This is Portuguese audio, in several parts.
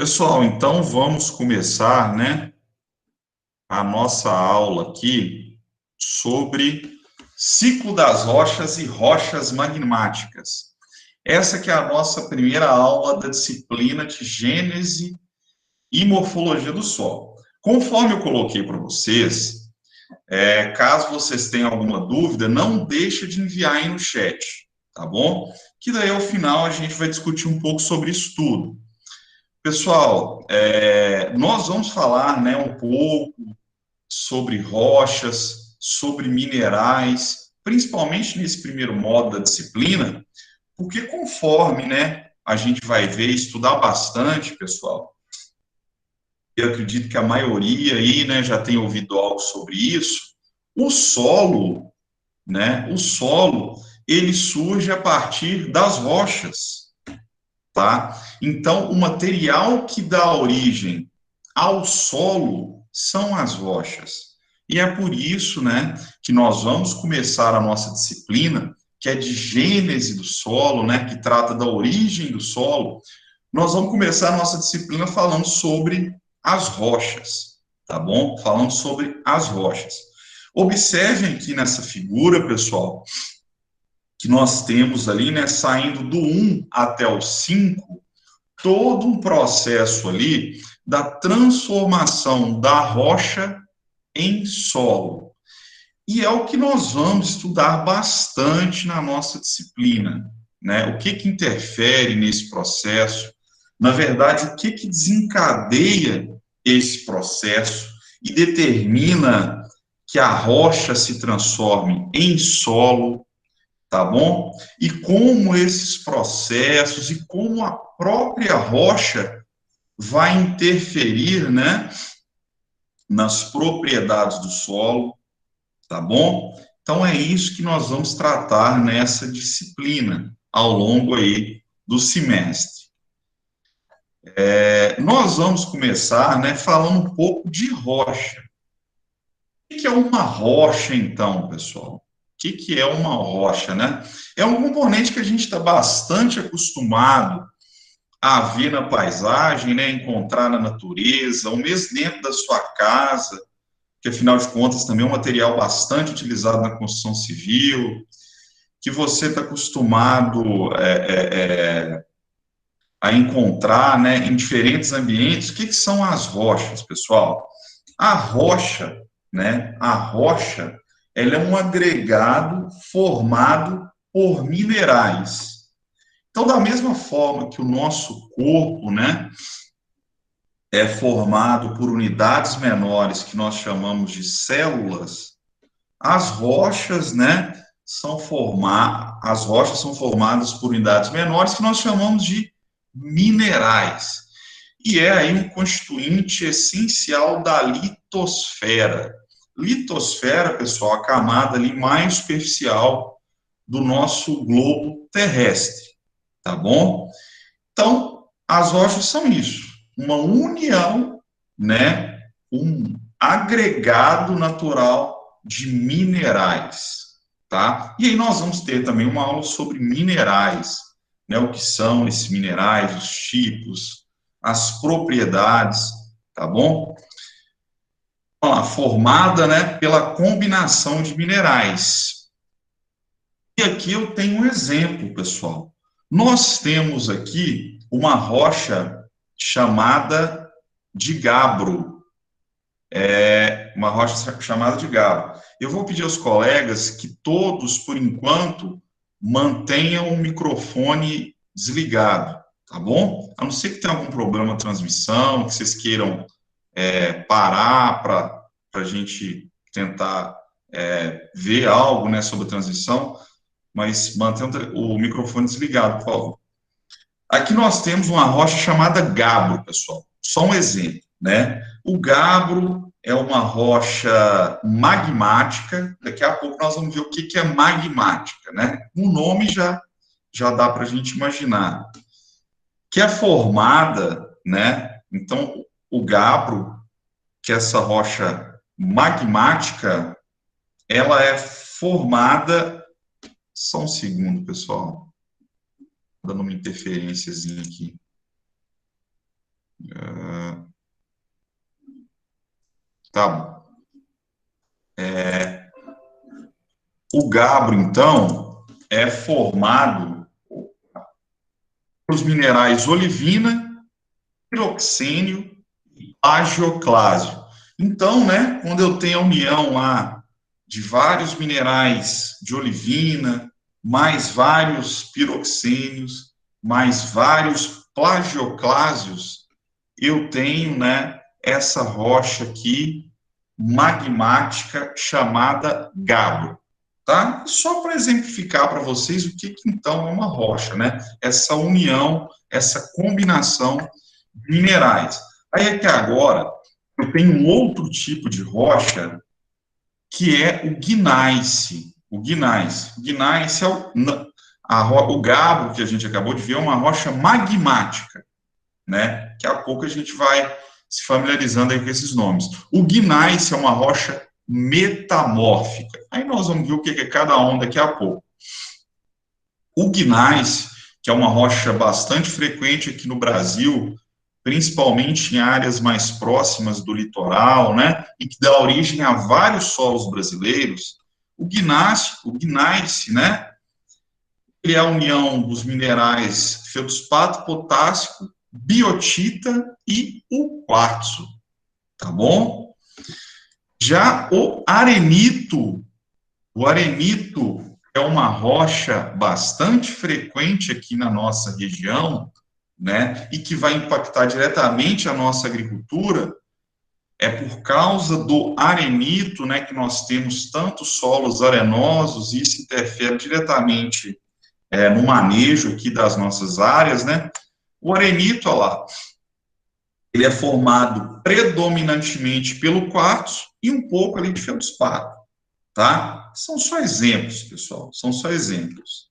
Pessoal, então vamos começar, né, a nossa aula aqui sobre ciclo das rochas e rochas magmáticas. Essa que é a nossa primeira aula da disciplina de Gênese e Morfologia do Solo. Conforme eu coloquei para vocês, caso vocês tenham alguma dúvida, não deixa de enviar aí no chat, tá bom? Que daí ao final a gente vai discutir um pouco sobre isso tudo. Pessoal, nós vamos falar, né, um pouco sobre rochas, sobre minerais, principalmente nesse primeiro modo da disciplina, porque conforme, né, a gente vai ver, estudar bastante, pessoal, eu acredito que a maioria aí, né, já tem ouvido algo sobre isso, o solo, né, ele surge a partir das rochas, tá? Então, o material que dá origem ao solo são as rochas. E é por isso, né, que nós vamos começar a nossa disciplina, que é de gênese do solo, né, que trata da origem do solo. Nós vamos começar a nossa disciplina falando sobre as rochas, tá bom? Falando sobre as rochas. Observem aqui nessa figura, pessoal, que nós temos ali, né, saindo do 1 até o 5, todo um processo ali da transformação da rocha em solo. E é o que nós vamos estudar bastante na nossa disciplina, né? O que interfere nesse processo? Na verdade, o que desencadeia esse processo e determina que a rocha se transforme em solo, tá bom? E como esses processos e como a própria rocha vai interferir, né, nas propriedades do solo, tá bom? Então é isso que nós vamos tratar nessa disciplina ao longo aí do semestre. Nós vamos começar, né, falando um pouco de rocha. O que é uma rocha, então, pessoal? O que é uma rocha, né? É um componente que a gente está bastante acostumado a ver na paisagem, né, encontrar na natureza, ou mesmo dentro da sua casa, que afinal de contas também é um material bastante utilizado na construção civil, que você está acostumado a encontrar, né, em diferentes ambientes. O que são as rochas, pessoal? A rocha, né, a rocha, ela é um agregado formado por minerais. Então, da mesma forma que o nosso corpo, né, é formado por unidades menores que nós chamamos de células, as rochas, né, as rochas são formadas por unidades menores que nós chamamos de minerais. E é aí um constituinte essencial da litosfera. Litosfera, pessoal, a camada ali mais superficial do nosso globo terrestre, tá bom? Então, as rochas são isso, uma união, né, um agregado natural de minerais, tá? E aí nós vamos ter também uma aula sobre minerais, né, o que são esses minerais, os tipos, as propriedades, tá bom? Vamos lá, formada, né, pela combinação de minerais. E aqui eu tenho um exemplo, pessoal. Nós temos aqui uma rocha chamada de gabbro. Uma rocha chamada de gabbro. Eu vou pedir aos colegas que todos, por enquanto, mantenham o microfone desligado, tá bom? A não ser que tenha algum problema na transmissão, que vocês queiram parar para a gente tentar ver algo, né, sobre a transmissão, mas mantenha o microfone desligado, por favor. Aqui nós temos uma rocha chamada gabbro, pessoal. Só um exemplo, né? O gabbro é uma rocha magmática. Daqui a pouco nós vamos ver o que é magmática, né? O nome já dá para a gente imaginar. Que é formada, né? Então, o gabbro, que é essa rocha magmática, ela é formada. Só um segundo, pessoal. Dando uma interferênciazinha aqui. Tá bom. O gabbro, então, é formado pelos minerais olivina, piroxênio e plagioclásio. Então, né, quando eu tenho a união lá de vários minerais de olivina, mais vários piroxênios, mais vários plagioclásios, eu tenho, né, essa rocha aqui magmática chamada gabbro, tá? Só para exemplificar para vocês o que então é uma rocha, né? Essa união, essa combinação de minerais. Aí é que agora eu tenho um outro tipo de rocha que é o gneiss. O gneiss. O gneiss é o gabbro que a gente acabou de ver, é uma rocha magmática, né? Daqui a pouco a gente vai se familiarizando aí com esses nomes. O gneiss é uma rocha metamórfica. Aí nós vamos ver o que é cada um daqui a pouco. O gneiss, que é uma rocha bastante frequente aqui no Brasil, principalmente em áreas mais próximas do litoral, né, e que dá origem a vários solos brasileiros, o gneiss, né, ele é a união dos minerais feldspato, potássio, biotita e o quartzo, tá bom? Já o arenito é uma rocha bastante frequente aqui na nossa região, né, e que vai impactar diretamente a nossa agricultura, é por causa do arenito, né, que nós temos tantos solos arenosos, e isso interfere diretamente no manejo aqui das nossas áreas, né. O arenito, olha lá, ele é formado predominantemente pelo quartzo e um pouco ali de feldspato, tá? São só exemplos, pessoal, são só exemplos.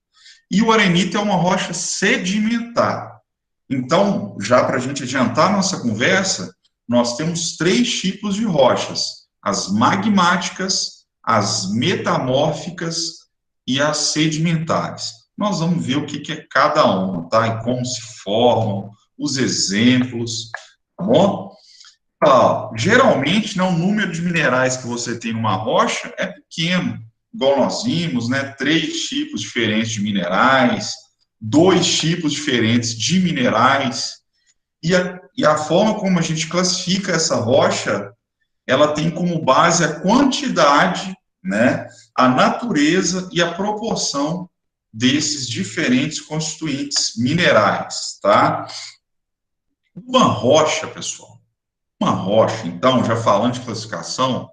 E o arenito é uma rocha sedimentar. Então, já para a gente adiantar a nossa conversa, nós temos 3 tipos de rochas: as magmáticas, as metamórficas e as sedimentares. Nós vamos ver o que é cada uma, tá? E como se formam, os exemplos, tá bom? Geralmente, né, o número de minerais que você tem numa rocha é pequeno, igual nós vimos, né? 3 tipos diferentes de minerais, 2 tipos diferentes de minerais, e a forma como a gente classifica essa rocha, ela tem como base a quantidade, né, a natureza e a proporção desses diferentes constituintes minerais, tá? Uma rocha, pessoal, uma rocha, então, já falando de classificação,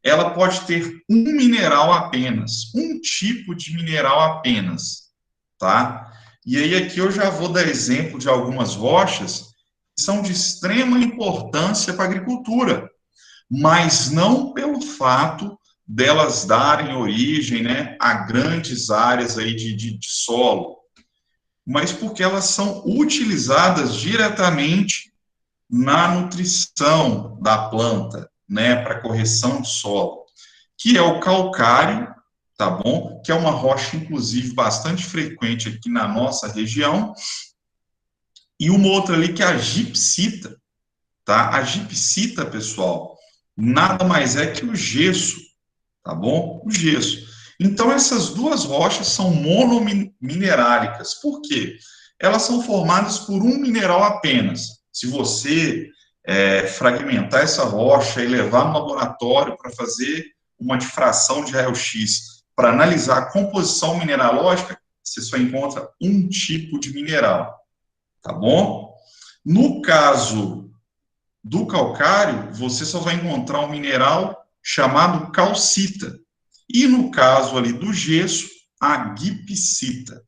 ela pode ter um mineral apenas, um tipo de mineral apenas, tá? E aí aqui eu já vou dar exemplo de algumas rochas que são de extrema importância para a agricultura, mas não pelo fato delas darem origem, né, a grandes áreas aí de solo, mas porque elas são utilizadas diretamente na nutrição da planta, né, para correção de solo, que é o calcário, tá bom? Que é uma rocha, inclusive, bastante frequente aqui na nossa região, e uma outra ali que é a gipsita, tá? A gipsita, pessoal, nada mais é que o gesso, tá bom? O gesso. Então, essas duas rochas são monomineráricas. Por quê? Elas são formadas por um mineral apenas. Se você fragmentar essa rocha e levar no laboratório para fazer uma difração de raio-x para analisar a composição mineralógica, você só encontra um tipo de mineral, tá bom? No caso do calcário, você só vai encontrar um mineral chamado calcita. E no caso ali do gesso, a gipsita.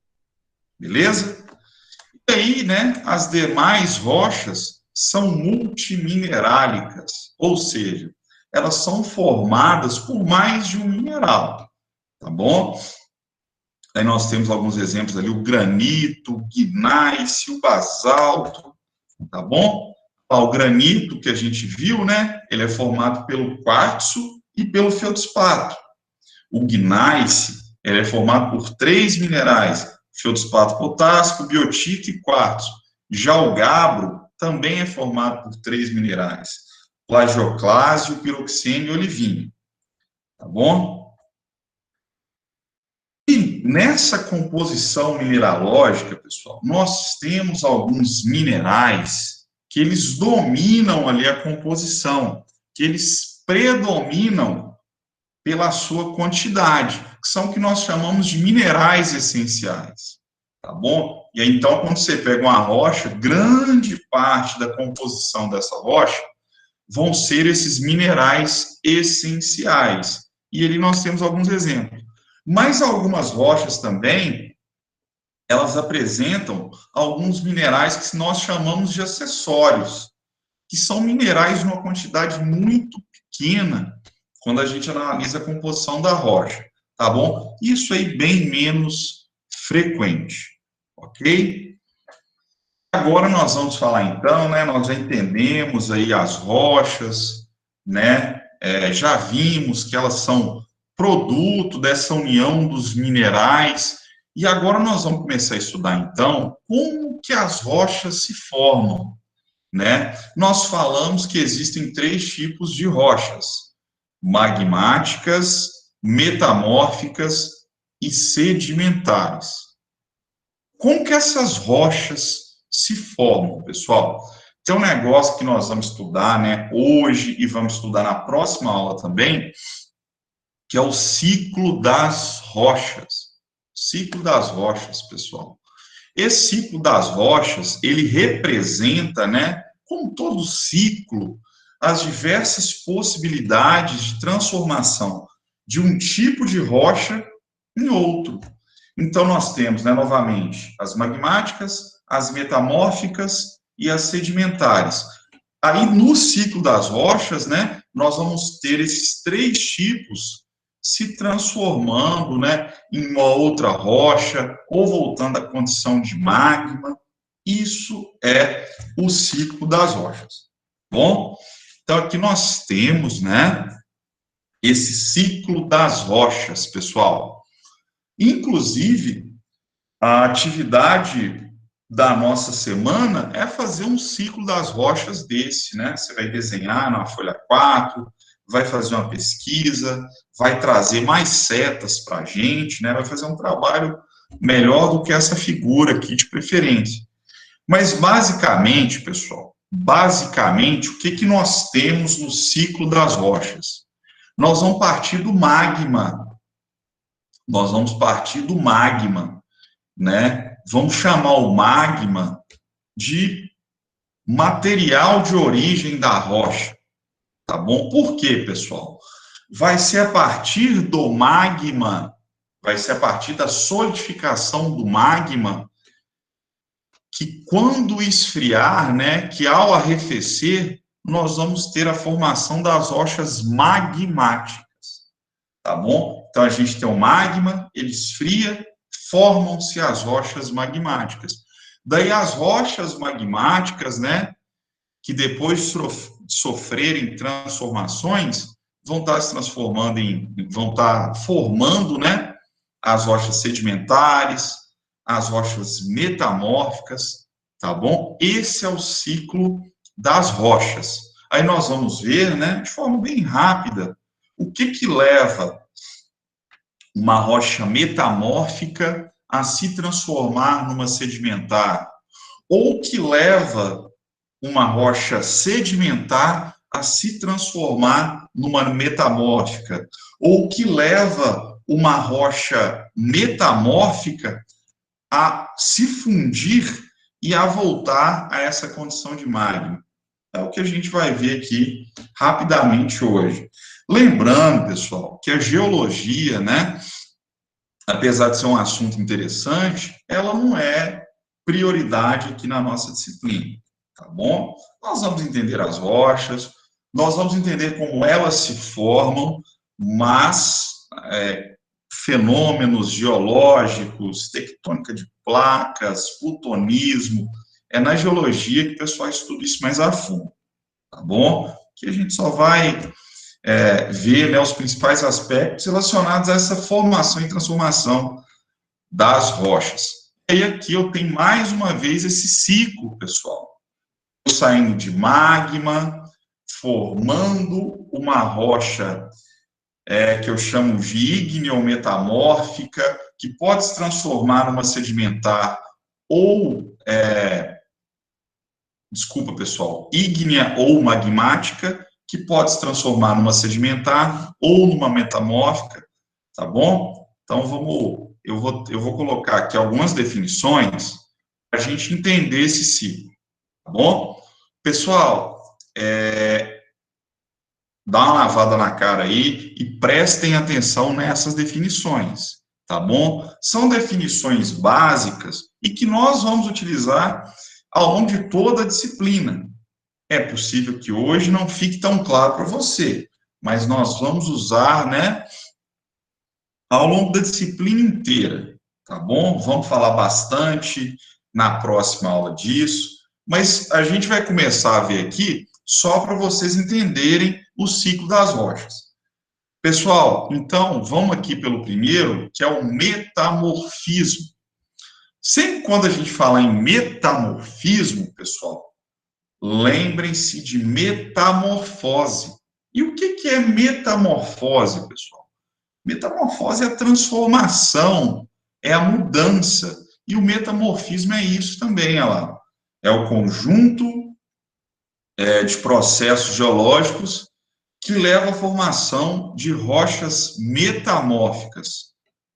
Beleza? E aí, né, as demais rochas são multiminerálicas, ou seja, elas são formadas por mais de um mineral, tá bom? Aí nós temos alguns exemplos ali, o granito, o gneiss, o basalto, tá bom? O granito que a gente viu, né, ele é formado pelo quartzo e pelo feldspato. O gneiss, ele é formado por 3 minerais, feldspato potássico, biotita e quartzo. Já o gabbro também é formado por 3 minerais: plagioclásio, piroxene e olivínio, tá bom? E nessa composição mineralógica, pessoal, nós temos alguns minerais que eles dominam ali a composição, que eles predominam pela sua quantidade, que são o que nós chamamos de minerais essenciais, tá bom? E aí, então, quando você pega uma rocha, grande parte da composição dessa rocha vão ser esses minerais essenciais. E ali nós temos alguns exemplos. Mas algumas rochas também, elas apresentam alguns minerais que nós chamamos de acessórios, que são minerais numa quantidade muito pequena, quando a gente analisa a composição da rocha, tá bom? Isso aí bem menos frequente, ok? Agora nós vamos falar então, né, nós já entendemos aí as rochas, né, já vimos que elas são produto dessa união dos minerais, e agora nós vamos começar a estudar então como que as rochas se formam, né? Nós falamos que existem 3 tipos de rochas: magmáticas, metamórficas e sedimentares. Como que essas rochas se formam, pessoal? Tem um negócio que nós vamos estudar, né, hoje e vamos estudar na próxima aula também, que é o ciclo das rochas. Ciclo das rochas, pessoal. Esse ciclo das rochas, ele representa, né, como todo ciclo, as diversas possibilidades de transformação de um tipo de rocha em outro. Então, nós temos, né, novamente, as magmáticas, as metamórficas e as sedimentares. Aí, no ciclo das rochas, né, nós vamos ter esses 3 tipos se transformando, né, em uma outra rocha, ou voltando à condição de magma. Isso é o ciclo das rochas. Bom, então aqui nós temos, né, esse ciclo das rochas, pessoal. Inclusive, a atividade da nossa semana é fazer um ciclo das rochas desse, né? Você vai desenhar na folha 4, vai fazer uma pesquisa, vai trazer mais setas para a gente, né? Vai fazer um trabalho melhor do que essa figura aqui, de preferência. Mas, basicamente, pessoal, basicamente, o que nós temos no ciclo das rochas? Nós vamos partir do magma. Nós vamos partir do magma, né? Vamos chamar o magma de material de origem da rocha, tá bom? Por quê, pessoal? Vai ser a partir do magma, vai ser a partir da solidificação do magma, que quando esfriar, né, que ao arrefecer, nós vamos ter a formação das rochas magmáticas, tá bom? Então, a gente tem o magma, ele esfria, formam-se as rochas magmáticas. Daí, as rochas magmáticas, né, que depois de sofrerem transformações, vão estar se transformando vão estar formando, né, as rochas sedimentares, as rochas metamórficas, tá bom? Esse é o ciclo das rochas. Aí nós vamos ver, né, de forma bem rápida, o que leva uma rocha metamórfica a se transformar numa sedimentar, ou que leva uma rocha sedimentar a se transformar numa metamórfica, ou que leva uma rocha metamórfica a se fundir e a voltar a essa condição de magma. É o que a gente vai ver aqui rapidamente hoje. Lembrando, pessoal, que a geologia, né, apesar de ser um assunto interessante, ela não é prioridade aqui na nossa disciplina, tá bom? Nós vamos entender as rochas, nós vamos entender como elas se formam, mas fenômenos geológicos, tectônica de placas, plutonismo, é na geologia que o pessoal estuda isso mais a fundo, tá bom? Que a gente só vai ver, né, os principais aspectos relacionados a essa formação e transformação das rochas. E aqui eu tenho mais uma vez esse ciclo, pessoal. saindo de magma, formando uma rocha que eu chamo de ígnea ou metamórfica, que pode se transformar numa sedimentar ou, desculpa pessoal, ígnea ou magmática, que pode se transformar numa sedimentar ou numa metamórfica, tá bom? Então, eu vou colocar aqui algumas definições para a gente entender esse ciclo, tá bom? Pessoal, dá uma lavada na cara aí e prestem atenção nessas definições, tá bom? São definições básicas e que nós vamos utilizar ao longo de toda a disciplina. É possível que hoje não fique tão claro para você, mas nós vamos usar, né, ao longo da disciplina inteira, tá bom? Vamos falar bastante na próxima aula disso, mas a gente vai começar a ver aqui só para vocês entenderem o ciclo das rochas. Pessoal, então, vamos aqui pelo primeiro, que é o metamorfismo. Sempre quando a gente fala em metamorfismo, pessoal, lembrem-se de metamorfose. E o que é metamorfose, pessoal? Metamorfose é a transformação, é a mudança. E o metamorfismo é isso também, olha lá. É o conjunto de processos geológicos que leva à formação de rochas metamórficas,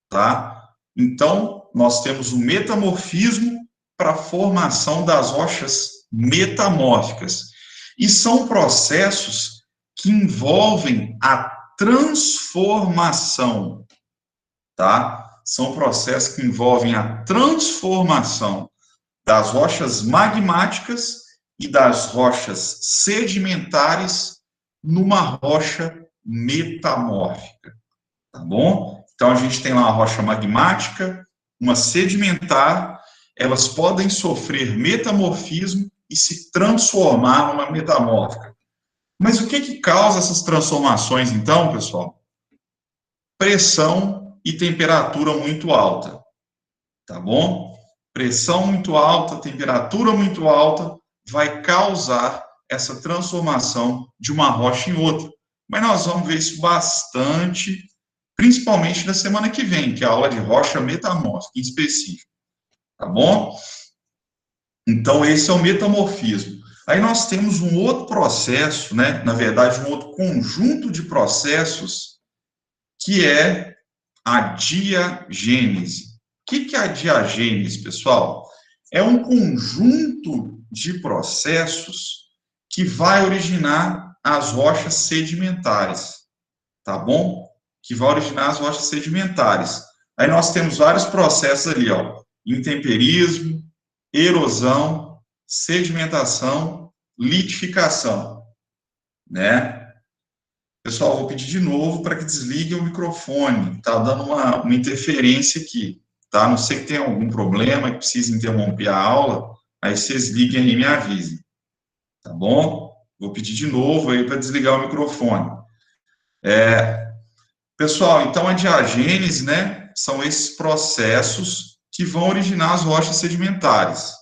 tá? Então, nós temos o metamorfismo para a formação das rochas metamórficas. E são processos que envolvem a transformação, tá? São processos que envolvem a transformação das rochas magmáticas e das rochas sedimentares numa rocha metamórfica, tá bom? Então, a gente tem lá uma rocha magmática, uma sedimentar, elas podem sofrer metamorfismo e se transformar numa metamórfica. Mas o que causa essas transformações, então, pessoal? Pressão e temperatura muito alta, tá bom? Pressão muito alta, temperatura muito alta, vai causar essa transformação de uma rocha em outra. Mas nós vamos ver isso bastante, principalmente na semana que vem, que é a aula de rocha metamórfica em específico, tá bom? Então, esse é o metamorfismo. Aí nós temos um outro processo, né? Na verdade, um outro conjunto de processos, que é a diagênese. O que é a diagênese, pessoal? É um conjunto de processos que vai originar as rochas sedimentares, tá bom? Que vai originar as rochas sedimentares. Aí nós temos vários processos ali, ó, intemperismo, erosão, sedimentação, litificação, né? Pessoal, vou pedir de novo para que desliguem o microfone, tá dando uma interferência aqui, tá? Não sei que tem algum problema, que precisa interromper a aula, aí vocês liguem aí e me avisem, tá bom? Vou pedir de novo aí para desligar o microfone. Pessoal, então a diagênese, né, são esses processos que vão originar as rochas sedimentares.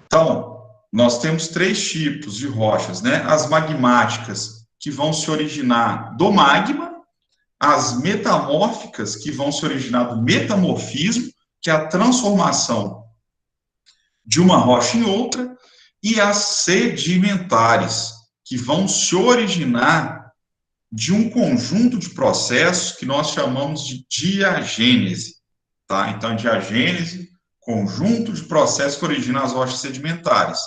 Então, nós temos três tipos de rochas, né? As magmáticas, que vão se originar do magma, as metamórficas, que vão se originar do metamorfismo, que é a transformação de uma rocha em outra, e as sedimentares, que vão se originar de um conjunto de processos que nós chamamos de diagênese, tá? Então, diagênese, conjunto de processos que originam as rochas sedimentares.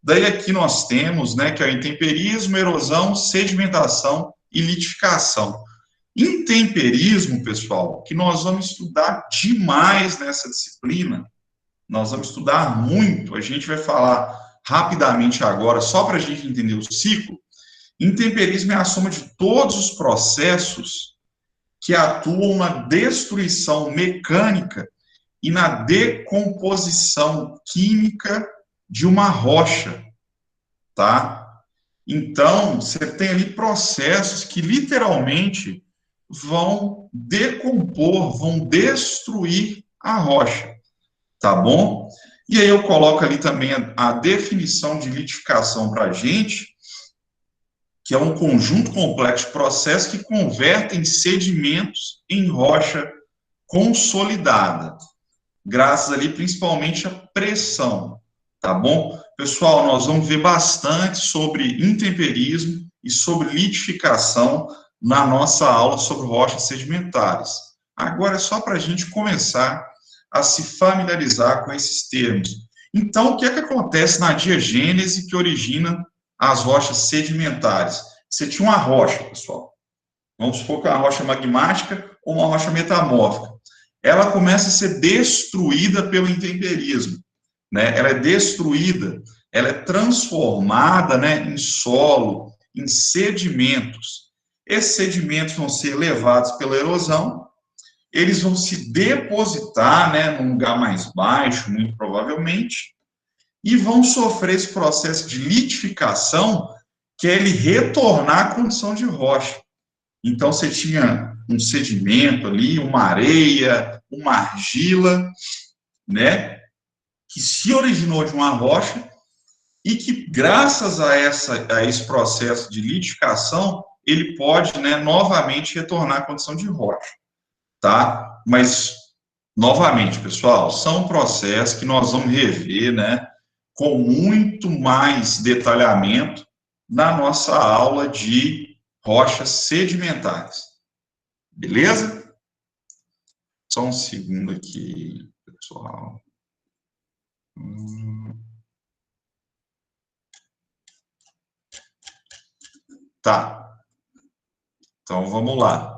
Daí aqui nós temos, né, que é o intemperismo, erosão, sedimentação e litificação. Intemperismo, pessoal, que nós vamos estudar demais nessa disciplina, nós vamos estudar muito, a gente vai falar rapidamente agora, só para a gente entender o ciclo. Intemperismo é a soma de todos os processos que atuam na destruição mecânica e na decomposição química de uma rocha, tá? Então, você tem ali processos que literalmente vão decompor, vão destruir a rocha, tá bom? E aí eu coloco ali também a definição de litificação para a gente, que é um conjunto complexo de processos que convertem sedimentos em rocha consolidada, graças ali principalmente à pressão, tá bom? Pessoal, nós vamos ver bastante sobre intemperismo e sobre litificação na nossa aula sobre rochas sedimentares. Agora é só para a gente começar a se familiarizar com esses termos. Então, o que é que acontece na diagênese que origina as rochas sedimentares? Você tinha uma rocha, pessoal. Vamos supor que é uma rocha magmática ou uma rocha metamórfica. Ela começa a ser destruída pelo intemperismo, né? Ela é destruída, ela é transformada, né, em solo, em sedimentos. Esses sedimentos vão ser levados pela erosão, eles vão se depositar, né, num lugar mais baixo, muito provavelmente, e vão sofrer esse processo de litificação, que é ele retornar à condição de rocha. Então, você tinha um sedimento ali, uma areia, uma argila, né, que se originou de uma rocha e que, graças a esse processo de litificação, ele pode, né, novamente retornar à condição de rocha, tá? Mas, novamente, pessoal, são processos que nós vamos rever, né, com muito mais detalhamento na nossa aula de rochas sedimentares. Beleza? Só um segundo aqui, pessoal. Tá. Então, vamos lá.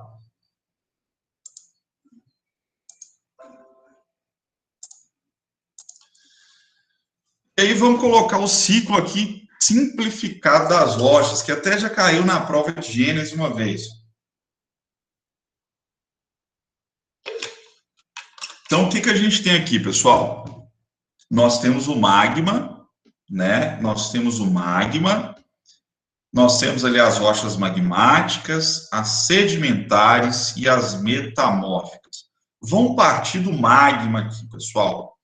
E aí, vamos colocar o ciclo aqui simplificado das rochas, que até já caiu na prova de Gênesis uma vez. Então, o que que a gente tem aqui, pessoal? Nós temos o magma, né? Nós temos o magma, nós temos ali as rochas magmáticas, as sedimentares e as metamórficas. Vamos partir do magma aqui, pessoal.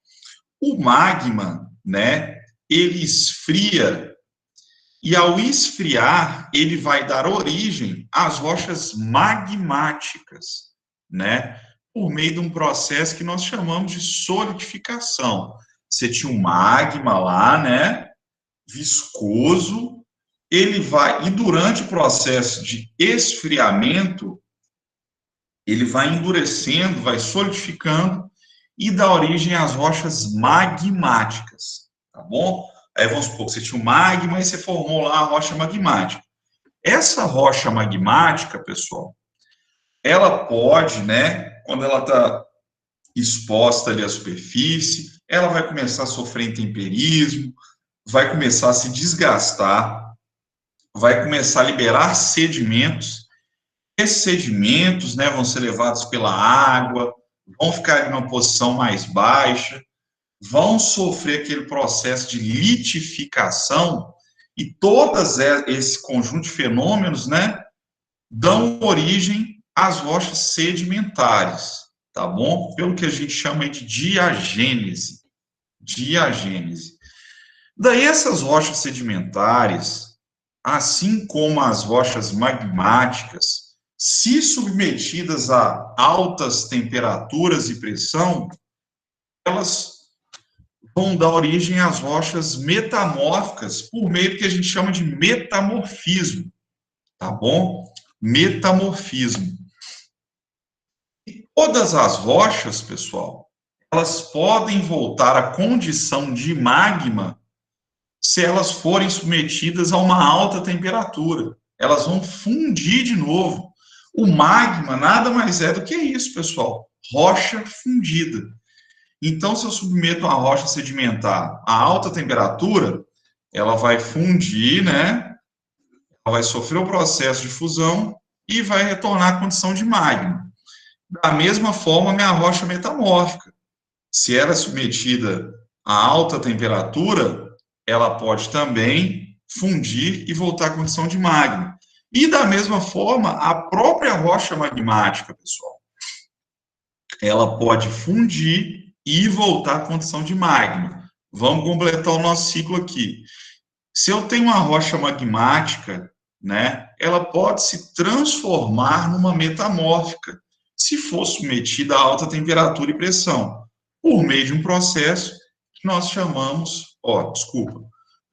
O magma, né, ele esfria e ao esfriar, ele vai dar origem às rochas magmáticas, né, por meio de um processo que nós chamamos de solidificação. Você tinha um magma lá, né, viscoso, ele vai, e durante o processo de esfriamento, ele vai endurecendo, vai solidificando e dá origem às rochas magmáticas, tá bom? Aí vamos supor que você tinha um magma e você formou lá a rocha magmática. Essa rocha magmática, pessoal, ela pode, né, quando ela está exposta ali à superfície, ela vai começar a sofrer intemperismo, vai começar a se desgastar, vai começar a liberar sedimentos. Esses sedimentos, né, vão ser levados pela água, vão ficar em uma posição mais baixa, vão sofrer aquele processo de litificação e todos esse conjunto de fenômenos, né, dão origem às rochas sedimentares, tá bom? Pelo que a gente chama de diagênese. Diagênese. Daí essas rochas sedimentares, assim como as rochas magmáticas, se submetidas a altas temperaturas e pressão, elas vão dar origem às rochas metamórficas por meio do que a gente chama de metamorfismo, tá bom? Metamorfismo. E todas as rochas, pessoal, elas podem voltar à condição de magma se elas forem submetidas a uma alta temperatura. Elas vão fundir de novo. O magma nada mais é do que isso, pessoal. Rocha fundida. Então, se eu submeto uma rocha sedimentar a alta temperatura, ela vai fundir, né? Ela vai sofrer o processo de fusão e vai retornar à condição de magma. Da mesma forma, minha rocha metamórfica. Se ela é submetida a alta temperatura, ela pode também fundir e voltar à condição de magma. E da mesma forma, a própria rocha magmática, pessoal, ela pode fundir e voltar à condição de magma. vamos completar o nosso ciclo aqui. Se eu tenho uma rocha magmática, né, ela pode se transformar numa metamórfica, se for submetida a alta temperatura e pressão, por meio de um processo que nós chamamos,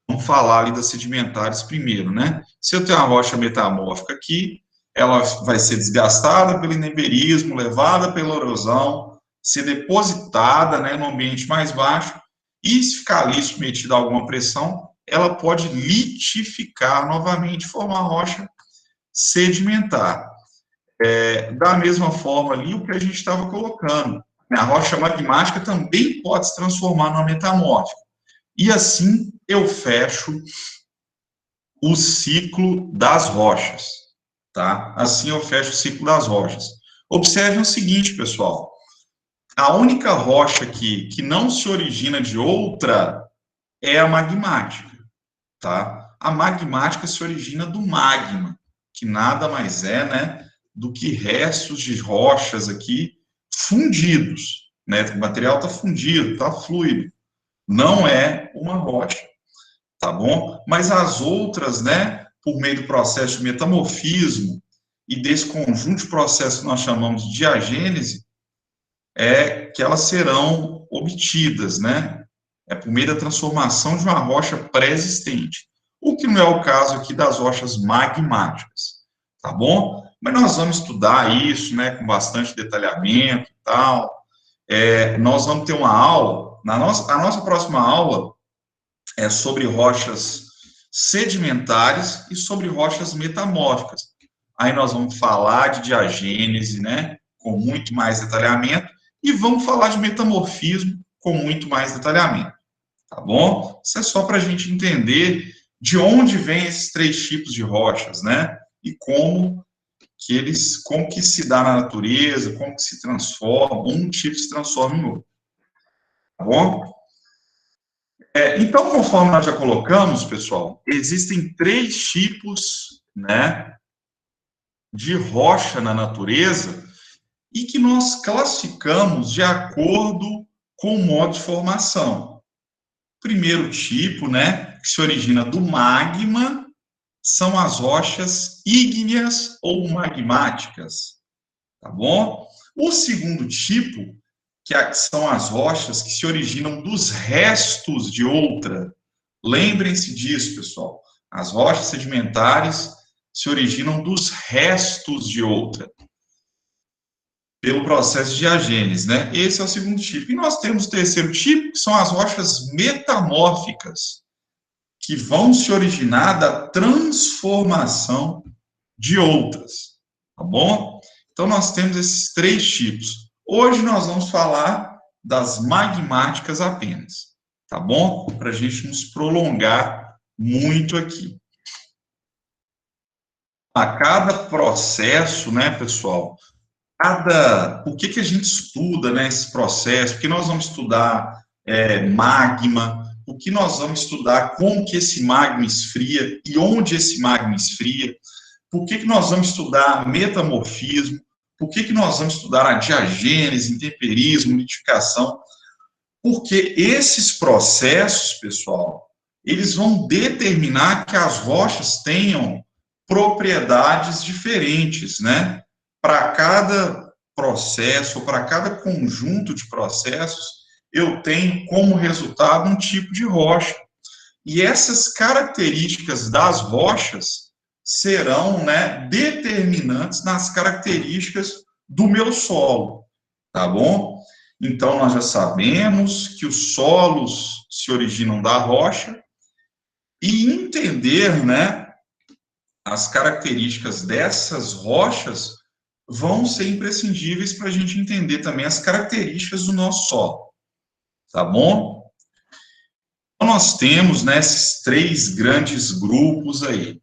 vamos falar ali das sedimentares primeiro, né? Se eu tenho uma rocha metamórfica aqui, ela vai ser desgastada pelo intemperismo, levada pela erosão, ser depositada, né, no ambiente mais baixo, e se ficar ali submetida a alguma pressão, ela pode litificar novamente, formar rocha sedimentar. Da mesma forma ali, o que a gente estava colocando, a rocha magmática também pode se transformar numa metamórfica. E assim eu fecho o ciclo das rochas, tá? Assim eu fecho o ciclo das rochas. Observem o seguinte, pessoal, a única rocha que não se origina de outra é a magmática, tá? A magmática se origina do magma, que nada mais é, né, do que restos de rochas aqui fundidos, né? O material está fundido, está fluido, não é uma rocha, tá bom? Mas as outras, né, por meio do processo de metamorfismo e desse conjunto de processos que nós chamamos de diagênese, é que elas serão obtidas, né? É por meio da transformação de uma rocha pré-existente, o que não é o caso aqui das rochas magmáticas, tá bom? Mas nós vamos estudar isso, né, com bastante detalhamento e tal. Nós vamos ter uma aula, a nossa próxima aula é sobre rochas sedimentares e sobre rochas metamórficas. Aí nós vamos falar de diagênese, né, com muito mais detalhamento, e vamos falar de metamorfismo com muito mais detalhamento, tá bom? Isso é só para a gente entender de onde vêm esses três tipos de rochas, né, e como que se dá na natureza, como que se transforma, um tipo se transforma em outro, tá bom? Então, conforme nós já colocamos, pessoal, existem três tipos, né, de rocha na natureza e que nós classificamos de acordo com o modo de formação. Primeiro tipo, né, que se origina do magma, são as rochas ígneas ou magmáticas, tá bom? O segundo tipo, que são as rochas que se originam dos restos de outra. Lembrem-se disso, pessoal. As rochas sedimentares se originam dos restos de outra, pelo processo de diagênese, né? Esse é o segundo tipo. E nós temos o terceiro tipo, que são as rochas metamórficas, que vão se originar da transformação de outras, tá bom? Então, nós temos esses três tipos. Hoje nós vamos falar das magmáticas apenas, tá bom? Para a gente nos prolongar muito aqui. A cada processo, né, pessoal, por que a gente estuda, né, esse processo? Por que nós vamos estudar magma? O que nós vamos estudar como que esse magma esfria e onde esse magma esfria? Por que nós vamos estudar metamorfismo? Por que nós vamos estudar a diagênese, intemperismo, litificação? Porque esses processos, pessoal, eles vão determinar que as rochas tenham propriedades diferentes, né? Para cada processo, para cada conjunto de processos, eu tenho como resultado um tipo de rocha. E essas características das rochas serão, né, determinantes nas características do meu solo, tá bom? Então, nós já sabemos que os solos se originam da rocha e entender, né, as características dessas rochas vão ser imprescindíveis para a gente entender também as características do nosso solo, tá bom? Então, nós temos, né, esses três grandes grupos aí,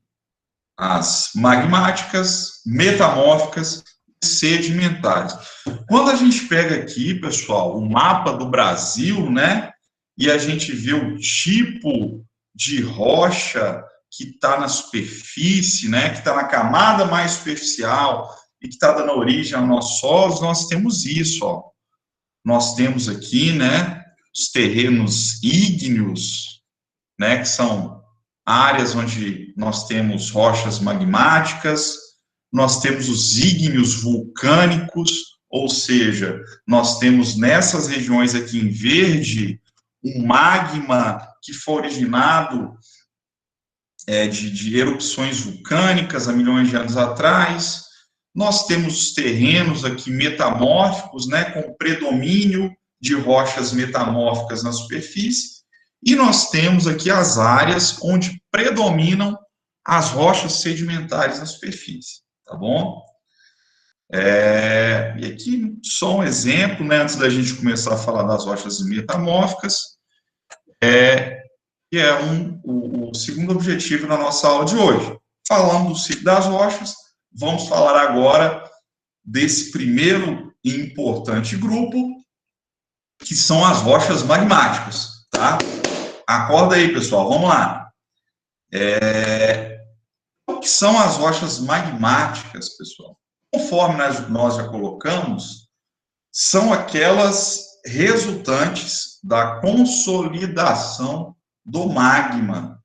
as magmáticas, metamórficas e sedimentares. Quando a gente pega aqui, pessoal, o mapa do Brasil, né, e a gente vê o tipo de rocha que está na superfície, né, que está na camada mais superficial e que está dando origem aos nossos solos, nós temos isso, ó. Nós temos aqui, né, os terrenos ígneos, né, que são áreas onde nós temos rochas magmáticas, nós temos os ígneos vulcânicos, ou seja, nós temos nessas regiões aqui em verde, um magma que foi originado de erupções vulcânicas há milhões de anos atrás. Nós temos os terrenos aqui metamórficos, né, com predomínio de rochas metamórficas na superfície, e nós temos aqui as áreas onde predominam as rochas sedimentares na superfície, tá bom? E aqui só um exemplo, né, antes da gente começar a falar das rochas metamórficas, que é o segundo objetivo da nossa aula de hoje. Falando do ciclo das rochas, vamos falar agora desse primeiro e importante grupo, que são as rochas magmáticas, tá? Acorda aí, pessoal, vamos lá. O que são as rochas magmáticas, pessoal? Conforme nós já colocamos, são aquelas resultantes da consolidação do magma.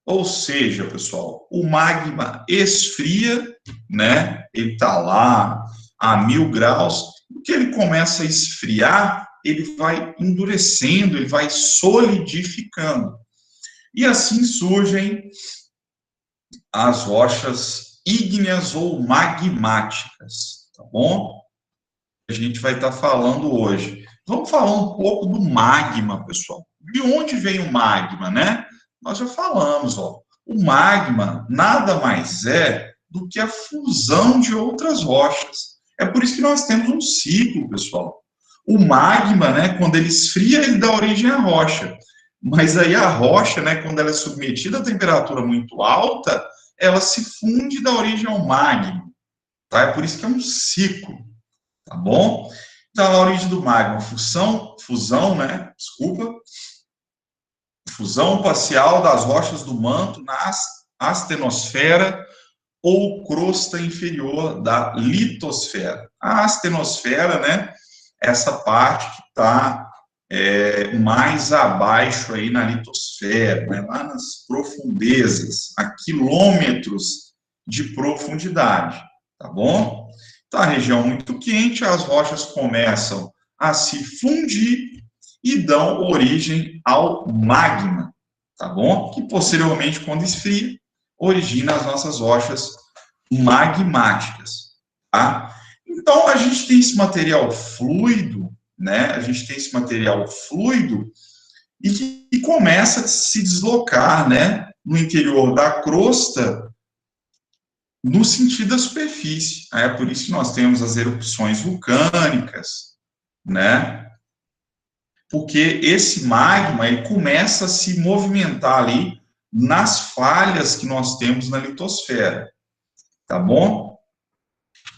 Ou seja, pessoal, o magma esfria, né? Ele está lá a 1000 graus. O que ele começa a esfriar, ele vai endurecendo, ele vai solidificando. E assim surgem as rochas ígneas ou magmáticas, tá bom? A gente vai estar falando hoje. Vamos falar um pouco do magma, pessoal. De onde vem o magma, né? Nós já falamos, ó. O magma nada mais é do que a fusão de outras rochas. É por isso que nós temos um ciclo, pessoal. O magma, né, quando ele esfria, ele dá origem à rocha. Mas aí a rocha, né, quando ela é submetida a temperatura muito alta, ela se funde e dá origem ao magma. Tá? É por isso que é um ciclo. Tá bom? Então, a origem do magma, fusão, né? Desculpa. Fusão parcial das rochas do manto na astenosfera ou crosta inferior da litosfera. A astenosfera, né? Essa parte que está mais abaixo aí na litosfera, né, lá nas profundezas, a quilômetros de profundidade, tá bom? Então, a região muito quente, as rochas começam a se fundir e dão origem ao magma, tá bom? Que posteriormente, quando esfria, origina as nossas rochas magmáticas, tá? Então, a gente tem esse material fluido, né? A gente tem esse material fluido e que começa a se deslocar, né? No interior da crosta, no sentido da superfície. É por isso que nós temos as erupções vulcânicas, né? Porque esse magma, ele começa a se movimentar ali nas falhas que nós temos na litosfera, tá bom?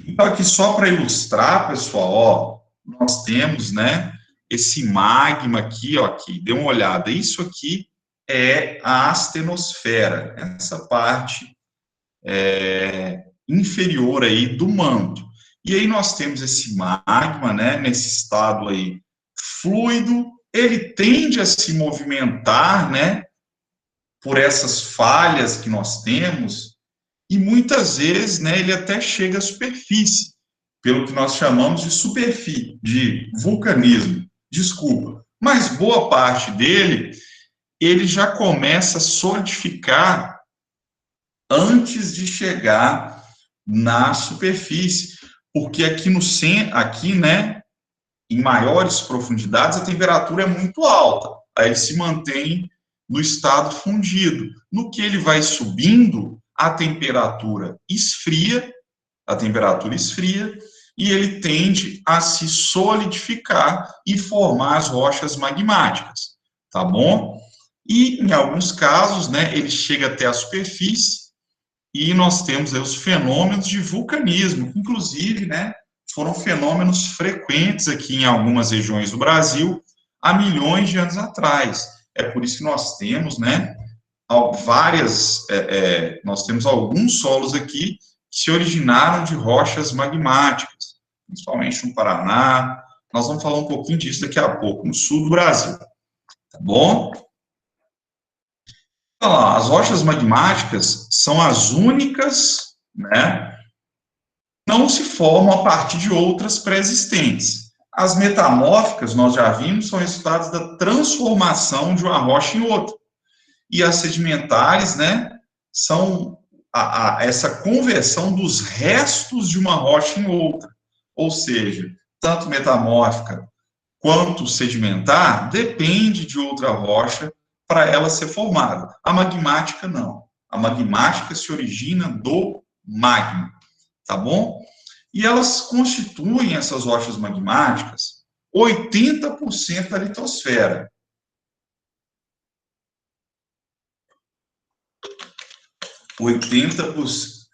Então, aqui só para ilustrar, pessoal, ó, nós temos, né, esse magma aqui, ó, aqui, dê uma olhada, isso aqui é a astenosfera, essa parte inferior aí do manto. E aí nós temos esse magma, né, nesse estado aí fluido, ele tende a se movimentar, né, por essas falhas que nós temos, e muitas vezes, né, ele até chega à superfície, pelo que nós chamamos de superfície, de vulcanismo, desculpa. Mas boa parte dele, ele já começa a solidificar antes de chegar na superfície, porque aqui no centro, aqui, né, em maiores profundidades, a temperatura é muito alta, aí ele se mantém no estado fundido. No que ele vai subindo, a temperatura esfria, e ele tende a se solidificar e formar as rochas magmáticas, tá bom? E, em alguns casos, né, ele chega até a superfície, e nós temos aí os fenômenos de vulcanismo, que, inclusive, né, foram fenômenos frequentes aqui em algumas regiões do Brasil há milhões de anos atrás. É por isso que nós temos, né, nós temos alguns solos aqui que se originaram de rochas magmáticas, principalmente no Paraná. Nós vamos falar um pouquinho disso daqui a pouco, no sul do Brasil. tá bom? Então, as rochas magmáticas são as únicas, né, não se formam a partir de outras pré-existentes. As metamórficas, nós já vimos, são resultados da transformação de uma rocha em outra. E as sedimentares, né, são essa conversão dos restos de uma rocha em outra. Ou seja, tanto metamórfica quanto sedimentar depende de outra rocha para ela ser formada. A magmática não. A magmática se origina do magma, tá bom? E elas constituem, essas rochas magmáticas, 80% da litosfera. 80%,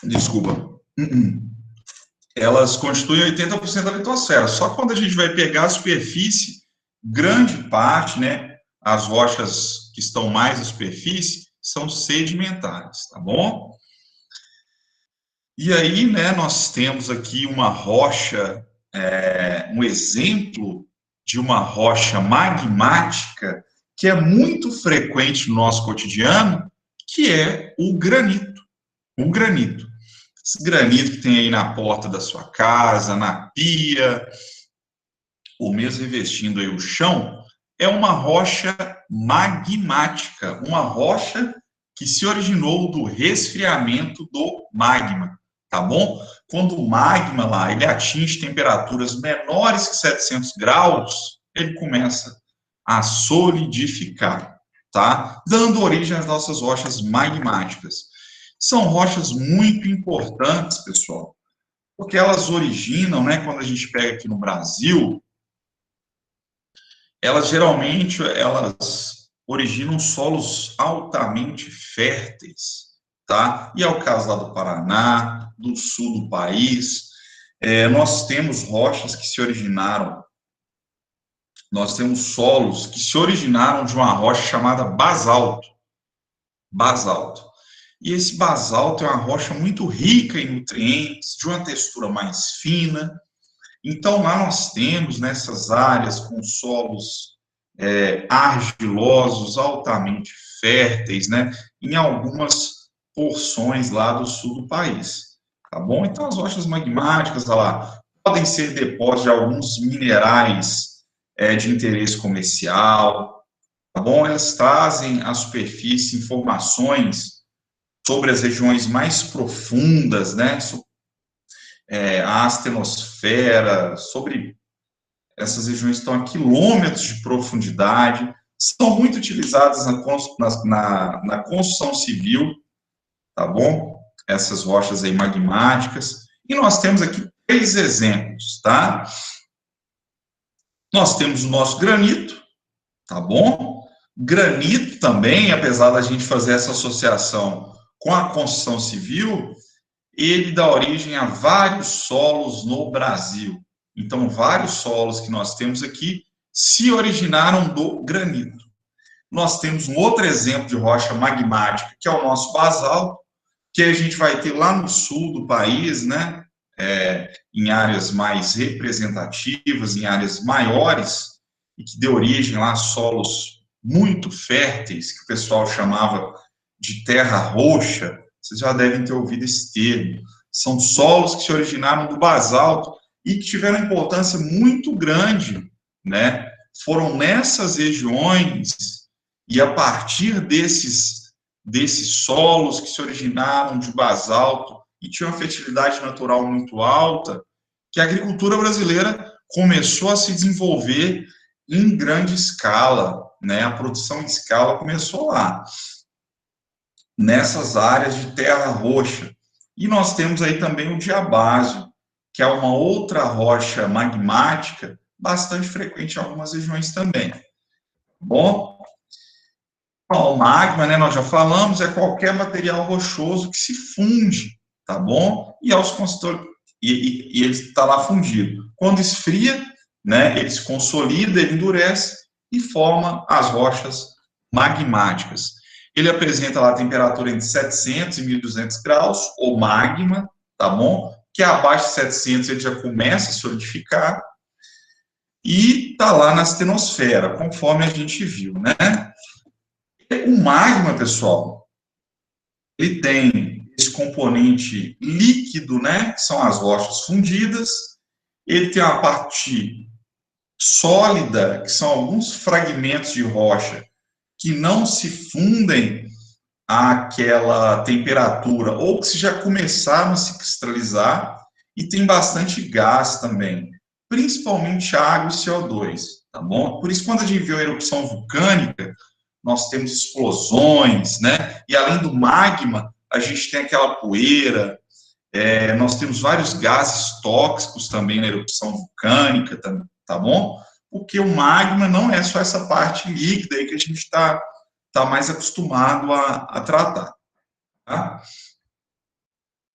desculpa, elas constituem 80% da litosfera. Só quando a gente vai pegar a superfície, grande parte, né, as rochas que estão mais à superfície, são sedimentares, tá bom? E aí, né, nós temos aqui uma rocha, um exemplo de uma rocha magmática que é muito frequente no nosso cotidiano, que é o granito. O granito. Esse granito que tem aí na porta da sua casa, na pia, ou mesmo revestindo aí o chão, é uma rocha magmática, uma rocha que se originou do resfriamento do magma, tá bom? Quando o magma lá, ele atinge temperaturas menores que 700 graus, ele começa a solidificar, tá? Dando origem às nossas rochas magmáticas. São rochas muito importantes, pessoal, porque elas originam, né, quando a gente pega aqui no Brasil, elas originam solos altamente férteis, tá? E é o caso lá do Paraná, do sul do país. Nós temos rochas que se originaram, nós temos solos que se originaram de uma rocha chamada basalto. Basalto. E esse basalto é uma rocha muito rica em nutrientes, de uma textura mais fina. Então, lá nós temos nessas áreas com solos argilosos, altamente férteis, né, em algumas porções lá do sul do país, tá bom? Então, as rochas magmáticas, lá, podem ser depósitos de alguns minerais de interesse comercial, tá bom? Elas trazem à superfície informações sobre as regiões mais profundas, né, a astenosfera, sobre essas regiões que estão a quilômetros de profundidade, são muito utilizadas na construção civil, tá bom? Essas rochas aí magmáticas. E nós temos aqui 3 exemplos, tá? Nós temos o nosso granito, tá bom? Granito também, apesar da gente fazer essa associação com a construção civil, ele dá origem a vários solos no Brasil. Então, vários solos que nós temos aqui se originaram do granito. Nós temos um outro exemplo de rocha magmática, que é o nosso basalto, que a gente vai ter lá no sul do país, né, em áreas mais representativas, em áreas maiores, e que deu origem lá a solos muito férteis, que o pessoal chamava de terra roxa. Vocês já devem ter ouvido esse termo. São solos que se originaram do basalto e que tiveram importância muito grande, né? Foram nessas regiões e a partir desses solos que se originaram de basalto e tinham uma fertilidade natural muito alta, que a agricultura brasileira começou a se desenvolver em grande escala, né? A produção em escala começou lá, nessas áreas de terra roxa. E nós temos aí também o diabásio, que é uma outra rocha magmática bastante frequente em algumas regiões também. Bom, o magma, né, nós já falamos, é qualquer material rochoso que se funde, tá bom? E ele está lá fundido. Quando esfria, né, ele se consolida, ele endurece e forma as rochas magmáticas. Ele apresenta lá a temperatura entre 700 e 1.200 graus, o magma, tá bom? Que abaixo de 700 ele já começa a solidificar. e está lá na astenosfera, conforme a gente viu, né? O magma, pessoal, ele tem esse componente líquido, né, que são as rochas fundidas, ele tem uma parte sólida, que são alguns fragmentos de rocha que não se fundem àquela temperatura, ou que já começaram a se cristalizar, e tem bastante gás também, principalmente água e CO2, tá bom? Por isso, quando a gente vê a erupção vulcânica, nós temos explosões, né? E além do magma, a gente tem aquela poeira, nós temos vários gases tóxicos também na erupção vulcânica, tá bom? Porque o magma não é só essa parte líquida aí que a gente está mais acostumado a tratar. Tá?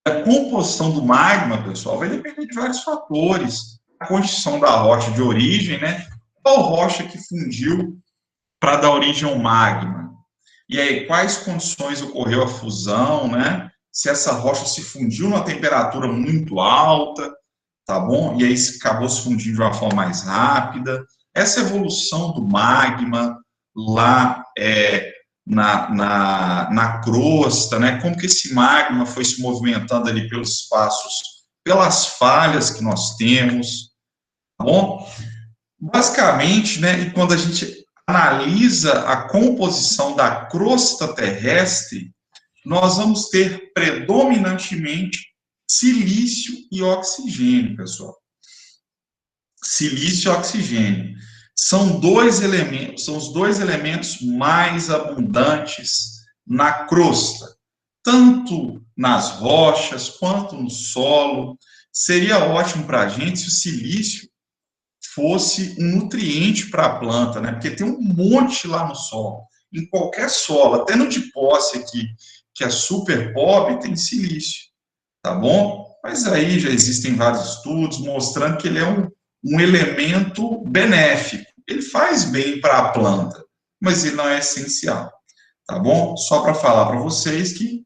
A composição do magma, pessoal, vai depender de vários fatores. A constituição da rocha de origem, né? Qual rocha que fundiu para dar origem ao magma? E aí, quais condições ocorreu a fusão, né? Se essa rocha se fundiu numa temperatura muito alta, tá bom? E aí acabou se fundindo de uma forma mais rápida. Essa evolução do magma lá na crosta, né? Como que esse magma foi se movimentando ali pelos espaços, pelas falhas que nós temos, tá bom? Basicamente, né? E quando a gente analisa a composição da crosta terrestre, nós vamos ter predominantemente silício e oxigênio, pessoal. Silício e oxigênio. São os dois elementos mais abundantes na crosta, tanto nas rochas quanto no solo. Seria ótimo para a gente se o silício fosse um nutriente para a planta, né? Porque tem um monte lá no solo, em qualquer solo, até no de posse aqui, que é super pobre, tem silício, tá bom? Mas aí já existem vários estudos mostrando que ele é um elemento benéfico. Ele faz bem para a planta, mas ele não é essencial, tá bom? Só para falar para vocês que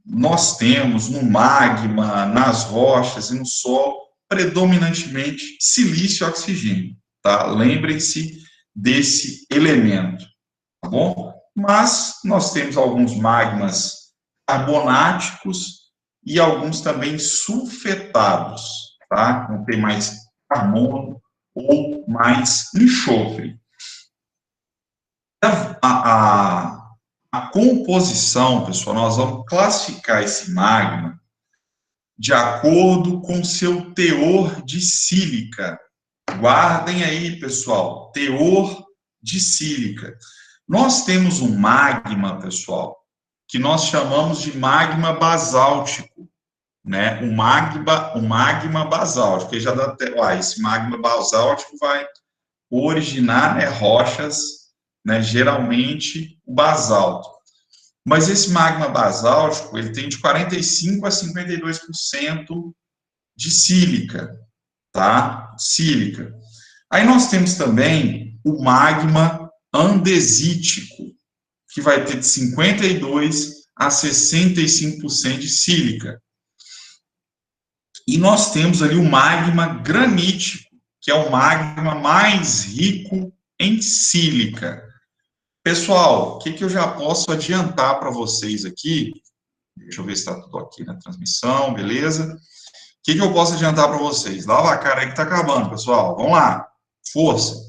nós temos no magma, nas rochas e no solo, predominantemente silício e oxigênio, tá? Lembrem-se desse elemento, tá bom? Mas nós temos alguns magmas carbonáticos e alguns também sulfetados, tá? Não tem mais carbono ou mais enxofre. A composição, pessoal, nós vamos classificar esse magma de acordo com seu teor de sílica. Guardem aí, pessoal, teor de sílica. Nós temos um magma, pessoal, que nós chamamos de magma basáltico, né? O magma basáltico, que já dá até, esse magma basáltico vai originar, né, rochas, né, geralmente o basalto. Mas esse magma basáltico, ele tem de 45% a 52% de sílica, tá? Sílica. Aí nós temos também o magma andesítico, que vai ter de 52% a 65% de sílica. E nós temos ali o magma granítico, que é o magma mais rico em sílica. Pessoal, o que eu já posso adiantar para vocês aqui? Deixa eu ver se está tudo aqui na transmissão, beleza? O que eu posso adiantar para vocês? Lava a cara aí que está acabando, pessoal. Vamos lá, força. O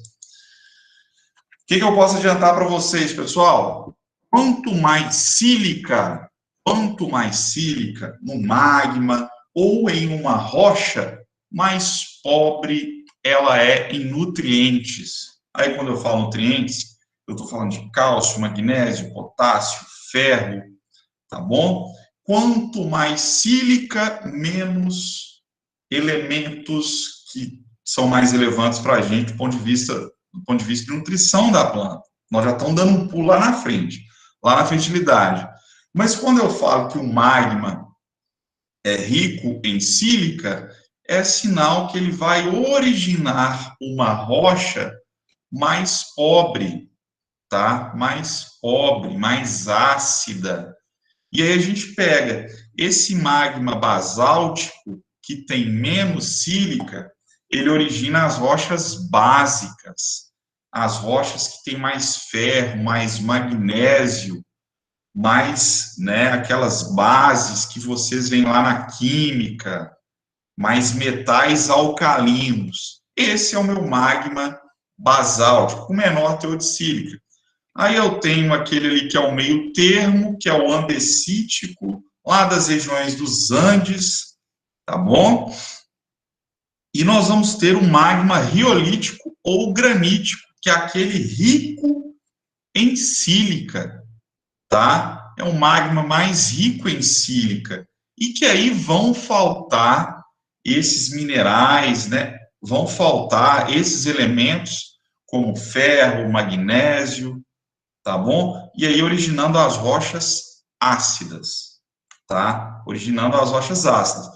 que eu posso adiantar para vocês, pessoal? Quanto mais sílica no magma ou em uma rocha, mais pobre ela é em nutrientes. Aí, quando eu falo nutrientes, eu estou falando de cálcio, magnésio, potássio, ferro, tá bom? Quanto mais sílica, menos elementos que são mais relevantes para a gente do ponto de vista de nutrição da planta. Nós já estamos dando um pulo lá na frente fertilidade. Mas quando eu falo que o magma é rico em sílica, é sinal que ele vai originar uma rocha mais pobre, tá? Mais pobre, mais ácida. E aí a gente pega esse magma basáltico, que tem menos sílica, ele origina as rochas básicas, as rochas que têm mais ferro, mais magnésio, mais, né, aquelas bases que vocês veem lá na química, mais metais alcalinos. Esse é o meu magma basáltico, com menor teor de sílica. Aí eu tenho aquele ali que é o meio termo, que é o andesítico, lá das regiões dos Andes, tá bom? E nós vamos ter um magma riolítico ou granítico, que é aquele rico em sílica, tá? É um magma mais rico em sílica. E que aí vão faltar esses minerais, né? Vão faltar esses elementos, como ferro, magnésio, tá bom? E aí originando as rochas ácidas, tá? Originando as rochas ácidas.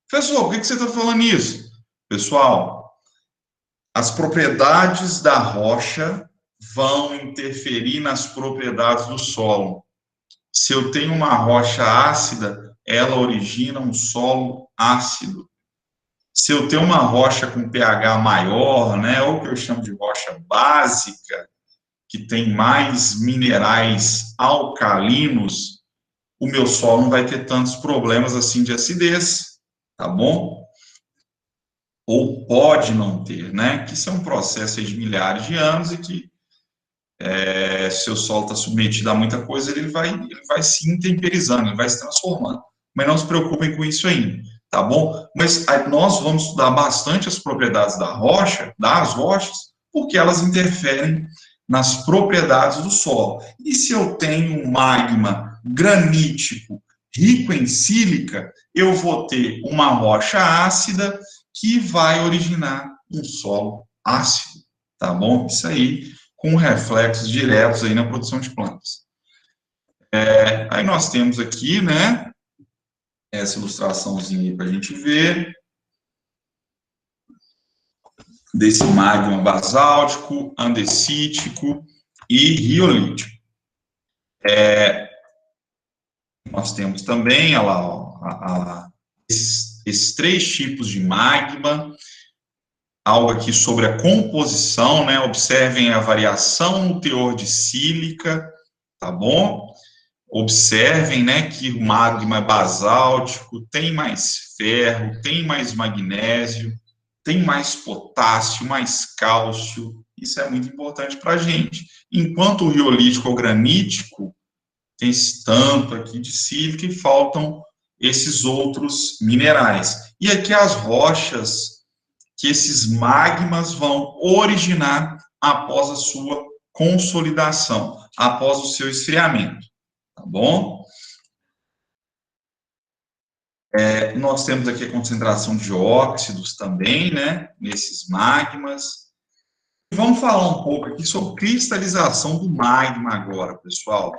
Professor, por que você está falando isso? Pessoal, as propriedades da rocha vão interferir nas propriedades do solo. Se eu tenho uma rocha ácida, ela origina um solo ácido. Se eu tenho uma rocha com pH maior, né, ou que eu chamo de rocha básica, que tem mais minerais alcalinos, o meu solo não vai ter tantos problemas assim de acidez, tá bom? Ou pode não ter, né? Que isso é um processo de milhares de anos e que se o seu solo está submetido a muita coisa, ele vai se intemperizando, ele vai se transformando. Mas não se preocupem com isso ainda, tá bom? Mas nós vamos estudar bastante as propriedades da rocha, das rochas, porque elas interferem nas propriedades do solo. E se eu tenho um magma granítico rico em sílica, eu vou ter uma rocha ácida que vai originar um solo ácido, tá bom? Isso aí com reflexos diretos aí na produção de plantas. Aí nós temos aqui, né, essa ilustraçãozinha para a gente ver, desse magma basáltico, andesítico e riolítico. Nós temos também, olha lá, esses três tipos de magma, algo aqui sobre a composição, né, observem a variação no teor de sílica, tá bom? Observem, né, que o magma basáltico tem mais ferro, tem mais magnésio, tem mais potássio, mais cálcio. Isso é muito importante para a gente. Enquanto o riolítico ou granítico tem esse tanto aqui de sílica e faltam esses outros minerais. E aqui as rochas que esses magmas vão originar após a sua consolidação, após o seu esfriamento, tá bom? Nós temos aqui a concentração de óxidos também, né, nesses magmas. Vamos falar um pouco aqui sobre cristalização do magma agora, pessoal.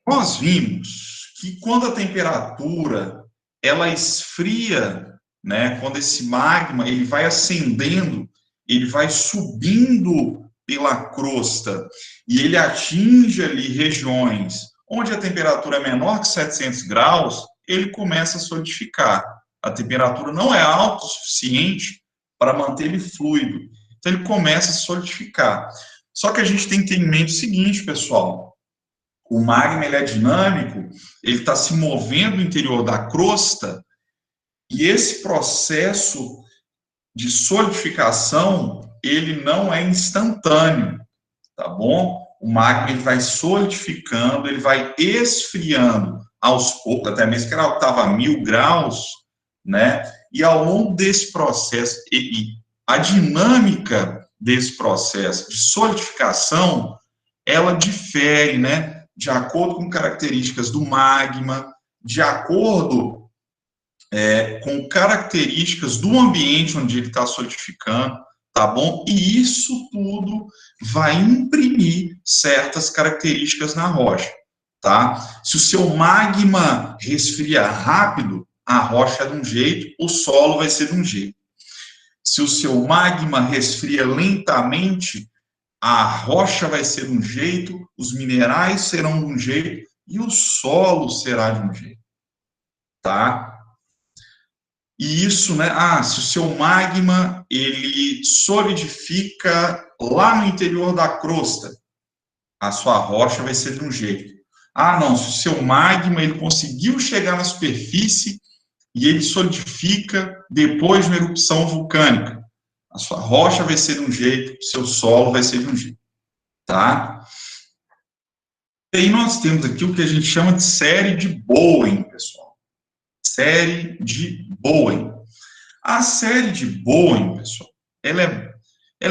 Nós vimos que quando a temperatura ela esfria, né, quando esse magma ele vai ascendendo, ele vai subindo pela crosta e ele atinge ali regiões onde a temperatura é menor que 700 graus, ele começa a solidificar. A temperatura não é alta o suficiente para manter ele fluido. Então ele começa a solidificar. Só que a gente tem que ter em mente o seguinte, pessoal, o magma ele é dinâmico, ele está se movendo no interior da crosta, e esse processo de solidificação, ele não é instantâneo, tá bom? O magma ele vai solidificando, ele vai esfriando aos poucos, até mesmo que ela estava a 1000 graus, né? E ao longo desse processo, e a dinâmica desse processo de solidificação, ela difere, né? De acordo com características do magma, de acordo com características do ambiente onde ele está solidificando, tá bom? E isso tudo vai imprimir certas características na rocha, tá? Se o seu magma resfria rápido, a rocha é de um jeito, o solo vai ser de um jeito. Se o seu magma resfria lentamente, a rocha vai ser de um jeito, os minerais serão de um jeito e o solo será de um jeito, tá? E isso, né? Se o seu magma ele solidifica lá no interior da crosta, a sua rocha vai ser de um jeito. Não, se o seu magma ele conseguiu chegar na superfície e ele solidifica depois de uma erupção vulcânica, a sua rocha vai ser de um jeito, o seu solo vai ser de um jeito, tá? E aí nós temos aqui o que a gente chama de série de Bowen, pessoal. Série de Bowen. A série de Bowen, pessoal, ela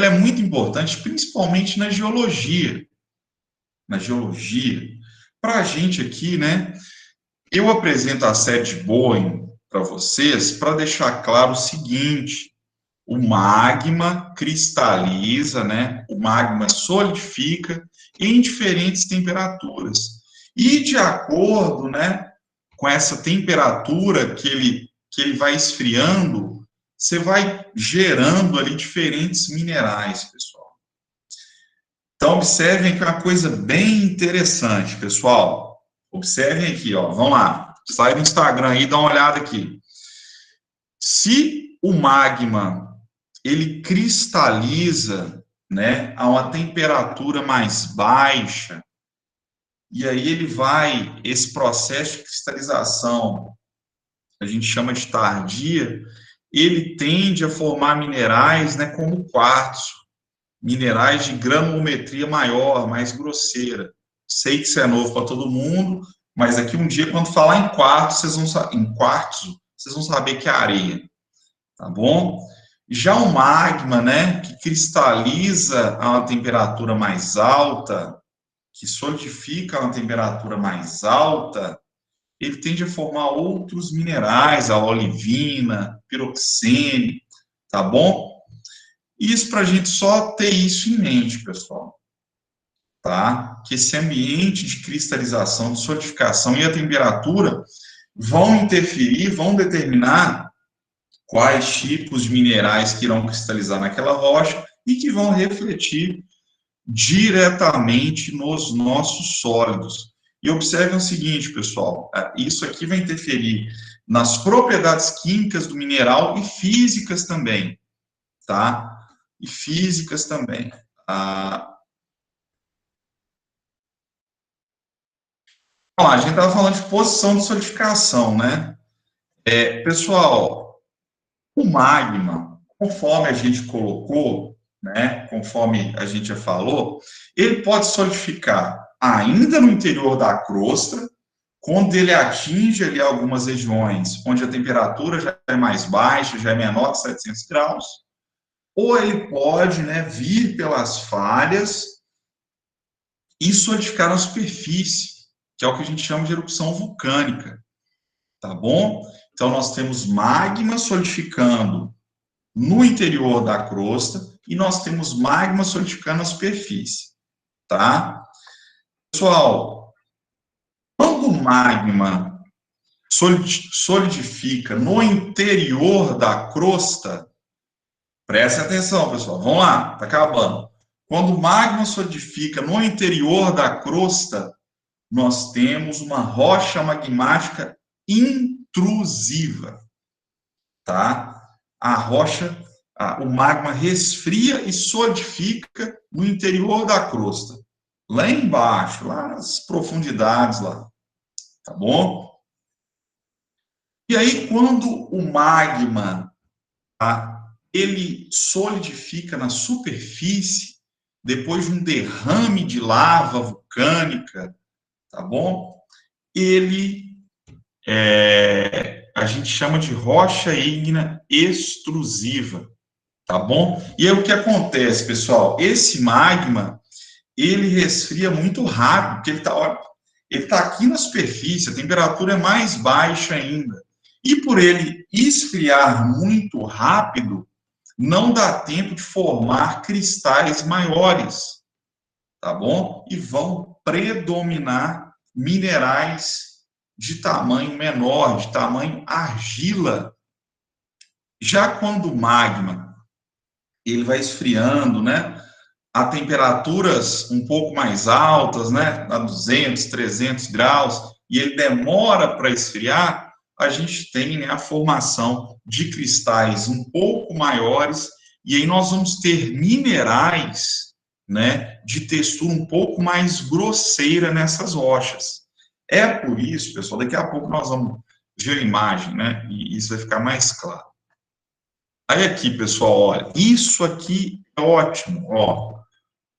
é muito importante, principalmente na geologia. Na geologia. Para a gente aqui, né, eu apresento a série de Bowen para vocês para deixar claro o seguinte: o magma cristaliza, né, o magma solidifica em diferentes temperaturas. E de acordo, né, com essa temperatura que ele vai esfriando, você vai gerando ali diferentes minerais, pessoal. Então, observem que é uma coisa bem interessante, pessoal. Observem aqui, ó. Vamos lá. Sai do Instagram aí, dá uma olhada aqui. Se o magma, ele cristaliza, né, a uma temperatura mais baixa, e aí esse processo de cristalização, a gente chama de tardia, ele tende a formar minerais, né, como quartzo, minerais de granulometria maior, mais grosseira. Sei que isso é novo para todo mundo, mas aqui um dia, quando falar em quartzo, vocês vão saber que é areia, tá bom? Já o magma, né, que cristaliza a uma temperatura mais alta, que solidifica a uma temperatura mais alta, ele tende a formar outros minerais, a olivina, piroxene, tá bom? Isso para a gente só ter isso em mente, pessoal, tá? Que esse ambiente de cristalização, de solidificação e a temperatura vão interferir, vão determinar quais tipos de minerais que irão cristalizar naquela rocha e que vão refletir diretamente nos nossos sólidos. E observem o seguinte, pessoal, isso aqui vai interferir nas propriedades químicas do mineral e físicas também, tá? E físicas também. A gente estava falando de posição de solidificação, né? Pessoal, o magma, conforme a gente colocou, né, conforme a gente já falou, ele pode solidificar ainda no interior da crosta, quando ele atinge ali algumas regiões onde a temperatura já é mais baixa, já é menor que 700 graus, ou ele pode, né, vir pelas falhas e solidificar na superfície, que é o que a gente chama de erupção vulcânica, tá bom? Então, nós temos magma solidificando no interior da crosta e nós temos magma solidificando na superfície, tá? Pessoal, quando o magma solidifica no interior da crosta, preste atenção, pessoal, vamos lá, tá acabando. Quando o magma solidifica no interior da crosta, nós temos uma rocha magmática intrusiva, tá? A rocha, o magma resfria e solidifica no interior da crosta, lá embaixo, lá nas profundidades lá, tá bom? E aí, quando o magma, tá, ele solidifica na superfície, depois de um derrame de lava vulcânica, tá bom? A gente chama de rocha ígnea extrusiva, tá bom? E aí o que acontece, pessoal? Esse magma, ele resfria muito rápido, porque ele tá aqui na superfície, a temperatura é mais baixa ainda. E por ele esfriar muito rápido, não dá tempo de formar cristais maiores, tá bom? E vão predominar minerais de tamanho menor, de tamanho argila. Já quando o magma ele vai esfriando, né, a temperaturas um pouco mais altas, né, a 200, 300 graus, e ele demora para esfriar, a gente tem, né, a formação de cristais um pouco maiores, e aí nós vamos ter minerais, né, de textura um pouco mais grosseira nessas rochas. É por isso, pessoal, daqui a pouco nós vamos ver a imagem, né, e isso vai ficar mais claro. Aí aqui, pessoal, olha, isso aqui é ótimo, ó.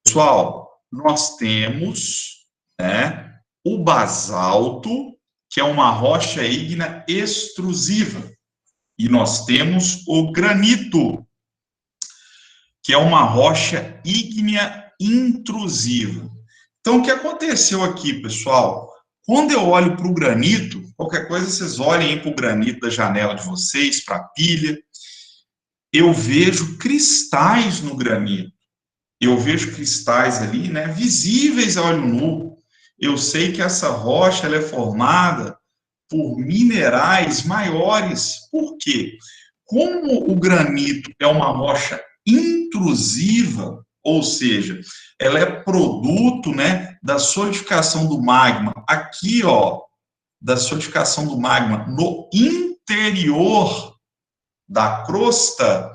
Pessoal, nós temos, né, o basalto, que é uma rocha ígnea extrusiva, e nós temos o granito, que é uma rocha ígnea intrusiva. Então, o que aconteceu aqui, pessoal? Quando eu olho para o granito, qualquer coisa vocês olhem para o granito da janela de vocês, para a pilha, eu vejo cristais no granito. Eu vejo cristais ali, né, visíveis a olho nu. Eu sei que essa rocha ela é formada por minerais maiores. Por quê? Como o granito é uma rocha intrusiva, ou seja, ela é produto, né, da solidificação do magma. Aqui, ó, da solidificação do magma no interior da crosta,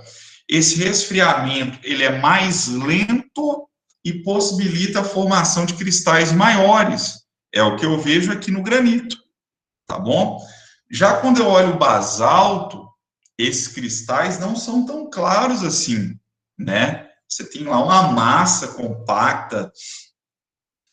esse resfriamento ele é mais lento e possibilita a formação de cristais maiores. É o que eu vejo aqui no granito, tá bom? Já quando eu olho o basalto, esses cristais não são tão claros assim, né? Você tem lá uma massa compacta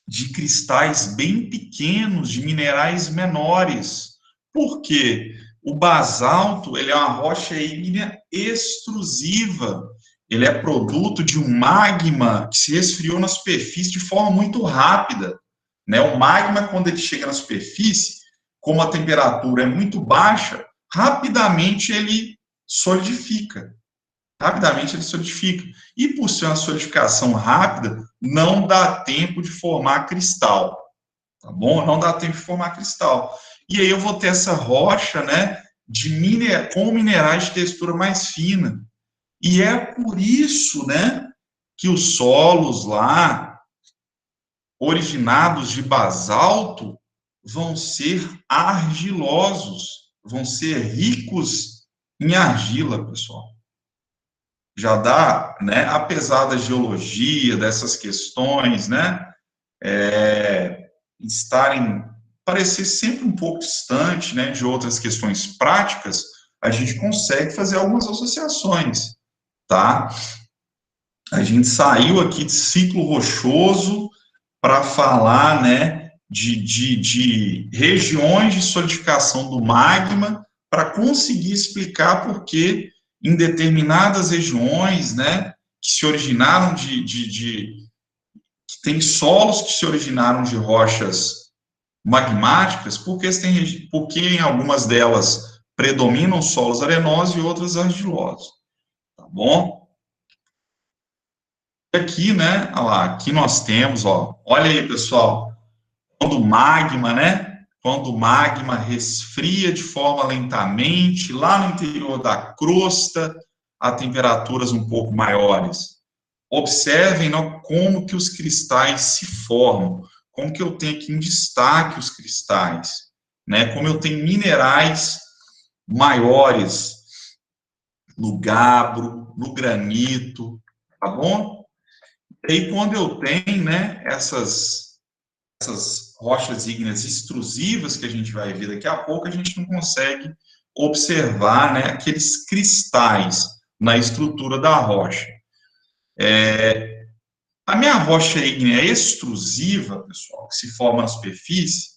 de cristais bem pequenos, de minerais menores. Por quê? O basalto, ele é uma rocha ígnea extrusiva. Ele é produto de um magma que se resfriou na superfície de forma muito rápida, né? O magma, quando ele chega na superfície, como a temperatura é muito baixa, rapidamente ele solidifica. Rapidamente ele solidifica. E por ser uma solidificação rápida, não dá tempo de formar cristal, tá bom? Não dá tempo de formar cristal. E aí eu vou ter essa rocha, né, com minerais de textura mais fina. E é por isso, né, que os solos lá, originados de basalto, vão ser argilosos, vão ser ricos em argila, pessoal. Já dá, né, apesar da geologia, dessas questões, né, estarem, parecer sempre um pouco distante, né, de outras questões práticas, a gente consegue fazer algumas associações, tá? A gente saiu aqui de ciclo rochoso para falar, né, de regiões de solidificação do magma, para conseguir explicar por que em determinadas regiões, né, que se originaram que tem solos que se originaram de rochas magmáticas, porque em algumas delas predominam solos arenosos e outras argilosos, tá bom? Aqui, né, olha lá, aqui nós temos, ó, olha aí, pessoal, quando o magma, né, quando o magma resfria de forma lentamente, lá no interior da crosta, a temperaturas um pouco maiores. Observem, não, como que os cristais se formam, como que eu tenho aqui em destaque os cristais, né, como eu tenho minerais maiores no gabro, no granito, tá bom? E aí, quando eu tenho, né, essas rochas ígneas extrusivas que a gente vai ver daqui a pouco, a gente não consegue observar, né, aqueles cristais na estrutura da rocha. A minha rocha ígnea extrusiva, pessoal, que se forma na superfície,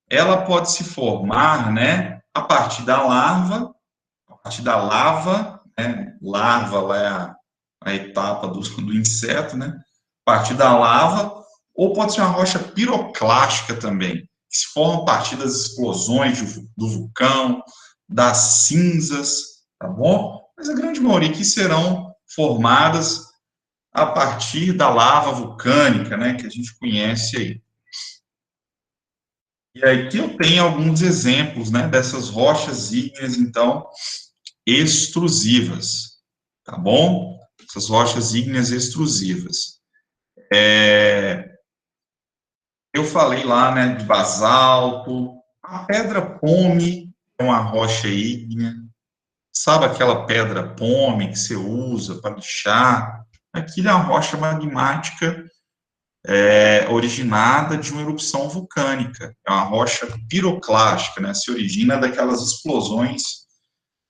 ela pode se formar, né, a partir da lava, né, larva lá é a etapa do inseto, né, a partir da lava, ou pode ser uma rocha piroclástica também, que se forma a partir das explosões do vulcão, das cinzas, tá bom? Mas a grande maioria que serão formadas a partir da lava vulcânica, né, que a gente conhece aí. E aí que eu tenho alguns exemplos, né, dessas rochas ígneas, então, extrusivas, tá bom? Essas rochas ígneas extrusivas. Eu falei lá, né, de basalto, a pedra pome, é uma rocha ígnea. Sabe aquela pedra pome que você usa para lixar? Aquilo é uma rocha magmática originada de uma erupção vulcânica. É uma rocha piroclástica, né? Se origina daquelas explosões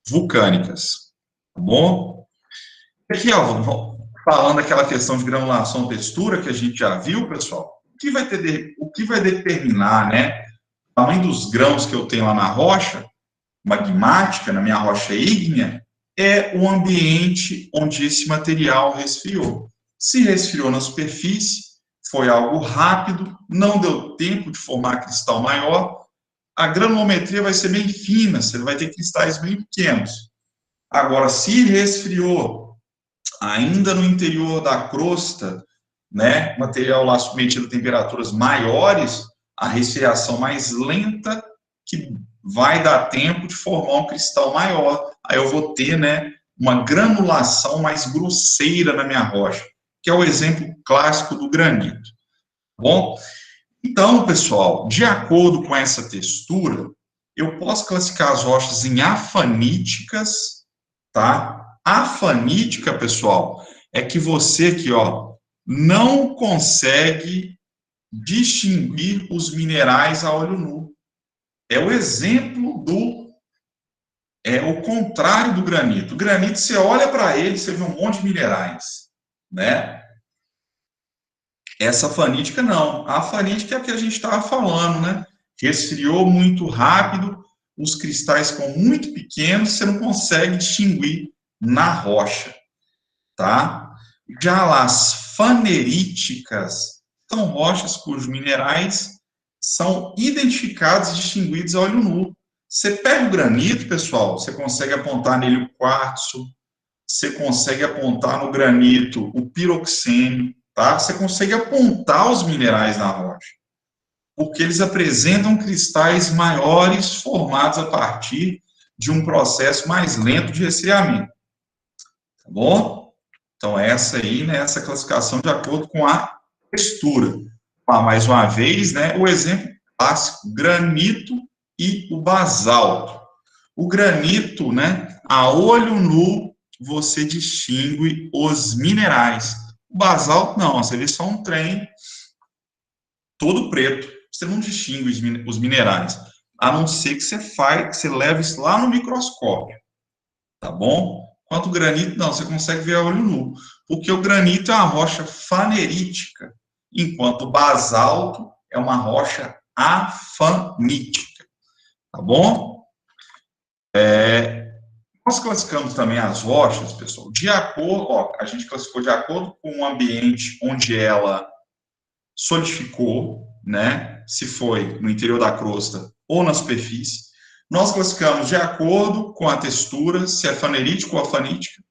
vulcânicas. Tá bom? Aqui, ó, falando daquela questão de granulação textura que a gente já viu, pessoal, o que vai determinar, né, o tamanho dos grãos que eu tenho lá na rocha magmática, na minha rocha ígnea, é o ambiente onde esse material resfriou. Se resfriou na superfície, foi algo rápido, não deu tempo de formar cristal maior, a granulometria vai ser bem fina, você vai ter cristais bem pequenos. Agora, se resfriou ainda no interior da crosta, né, material lá submetido a temperaturas maiores, a resfriação mais lenta, que vai dar tempo de formar um cristal maior. Aí eu vou ter, né, uma granulação mais grosseira na minha rocha, que é o exemplo clássico do granito. Bom, então, pessoal, de acordo com essa textura, eu posso classificar as rochas em afaníticas, tá? Afanítica, pessoal, é que você aqui, ó, não consegue distinguir os minerais a olho nu. É o exemplo o contrário do granito. O granito, você olha para ele, você vê um monte de minerais, né? Essa fanítica não. A fanítica é a que a gente estava falando, né? Resfriou muito rápido, os cristais ficam muito pequenos, você não consegue distinguir na rocha, tá? Já lá, as faneríticas são rochas cujos minerais são identificados e distinguidos a olho nu. Você pega o granito, pessoal, você consegue apontar nele o quartzo, você consegue apontar no granito o piroxênio, tá? Você consegue apontar os minerais na rocha, porque eles apresentam cristais maiores formados a partir de um processo mais lento de resfriamento, tá bom? Então, essa aí, né, essa classificação de acordo com a textura. Mais uma vez, né, o exemplo clássico, granito e o basalto. O granito, né, a olho nu, você distingue os minerais. O basalto, não, você vê só um trem todo preto, você não distingue os minerais, a não ser que você leve isso lá no microscópio, tá bom? Quanto o granito, não, você consegue ver a olho nu, porque o granito é uma rocha fanerítica, enquanto o basalto é uma rocha afanítica, tá bom? Nós classificamos também as rochas, pessoal, de acordo, ó, a gente classificou de acordo com o ambiente onde ela solidificou, né? Se foi no interior da crosta ou na superfície. Nós classificamos de acordo com a textura, se é fanerítico ou afanítica.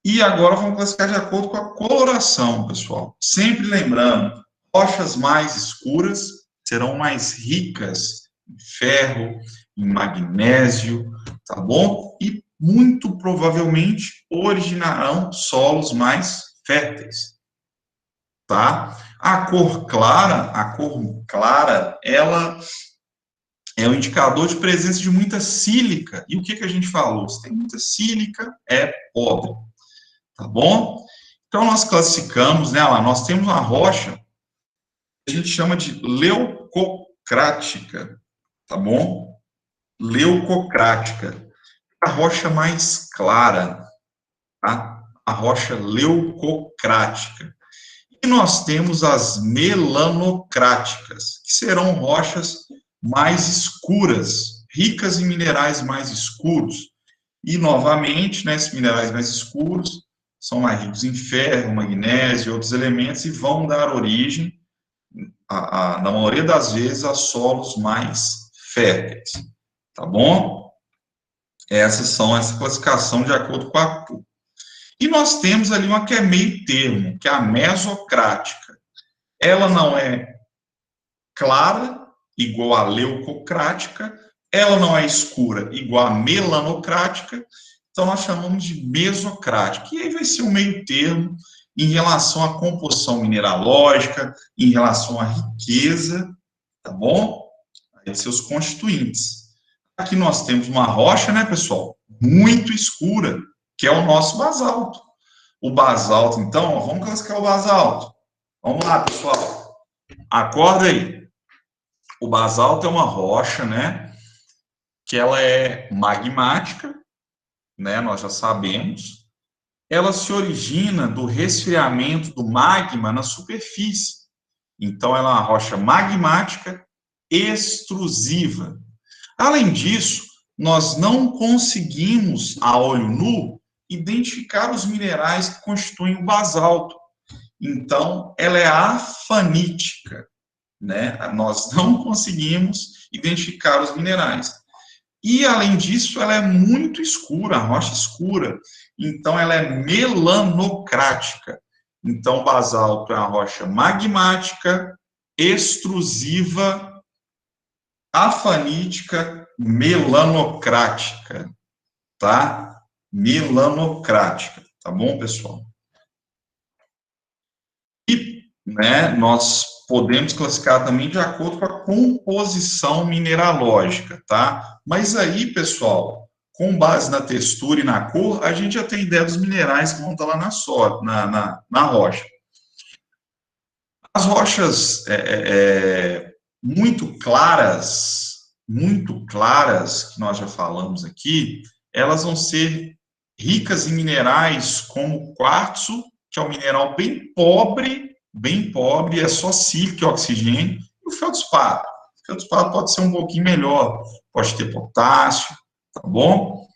E agora vamos classificar de acordo com a coloração, pessoal. Sempre lembrando, rochas mais escuras serão mais ricas em ferro, em magnésio, tá bom? E muito provavelmente originarão solos mais férteis, tá? A cor clara, ela é um indicador de presença de muita sílica. E o que a gente falou? Se tem muita sílica, é pobre, tá bom? Então, nós classificamos, né, lá, nós temos uma rocha que a gente chama de leucocrática, tá bom? Leucocrática. A rocha mais clara, tá? A rocha leucocrática. E nós temos as melanocráticas, que serão rochas mais escuras, ricas em minerais mais escuros. E, novamente, né, esses minerais mais escuros são mais ricos em ferro, magnésio e outros elementos e vão dar origem, na maioria das vezes, a solos mais férteis. Tá bom? Essa classificação de acordo com a cor. E nós temos ali uma que é meio termo, que é a mesocrática. Ela não é clara, igual a leucocrática, ela não é escura, igual a melanocrática, então nós chamamos de mesocrática. E aí vai ser um meio termo em relação à composição mineralógica, em relação à riqueza, tá bom? Aí seus constituintes. Aqui nós temos uma rocha, né, pessoal? Muito escura, que é o nosso basalto. O basalto, então, ó, vamos classificar o basalto. Vamos lá, pessoal. Acorda aí. O basalto é uma rocha, né? Que ela é magmática, né? Nós já sabemos. Ela se origina do resfriamento do magma na superfície. Então, ela é uma rocha magmática extrusiva. Além disso, nós não conseguimos, a olho nu, identificar os minerais que constituem o basalto. Então, ela é afanítica, né? Nós não conseguimos identificar os minerais. E, além disso, ela é muito escura, a rocha escura. Então, ela é melanocrática. Então, o basalto é uma rocha magmática, extrusiva, afanítica, melanocrática, tá? Melanocrática, tá bom, pessoal? E, né, nós podemos classificar também de acordo com a composição mineralógica, tá? Mas aí, pessoal, com base na textura e na cor, a gente já tem ideia dos minerais que vão estar lá na rocha. As rochas muito claras, que nós já falamos aqui, elas vão ser ricas em minerais como quartzo, que é um mineral bem pobre, é só sílica e oxigênio, e o feldspato. O feldspato pode ser um pouquinho melhor, pode ter potássio, tá bom?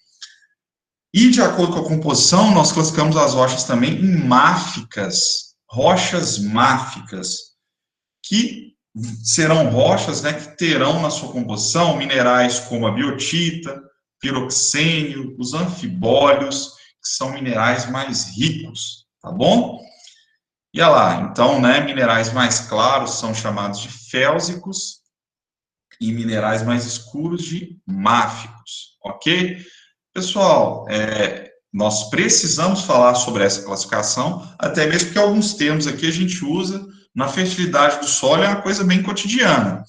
E, de acordo com a composição, nós classificamos as rochas também em máficas, rochas máficas, que serão rochas, né, que terão na sua composição minerais como a biotita, piroxênio, os anfibólios, que são minerais mais ricos, tá bom? E olha lá, então, né, minerais mais claros são chamados de félsicos e minerais mais escuros de máficos, ok? Pessoal, nós precisamos falar sobre essa classificação, até mesmo porque alguns termos aqui a gente usa na fertilidade do solo, é uma coisa bem cotidiana.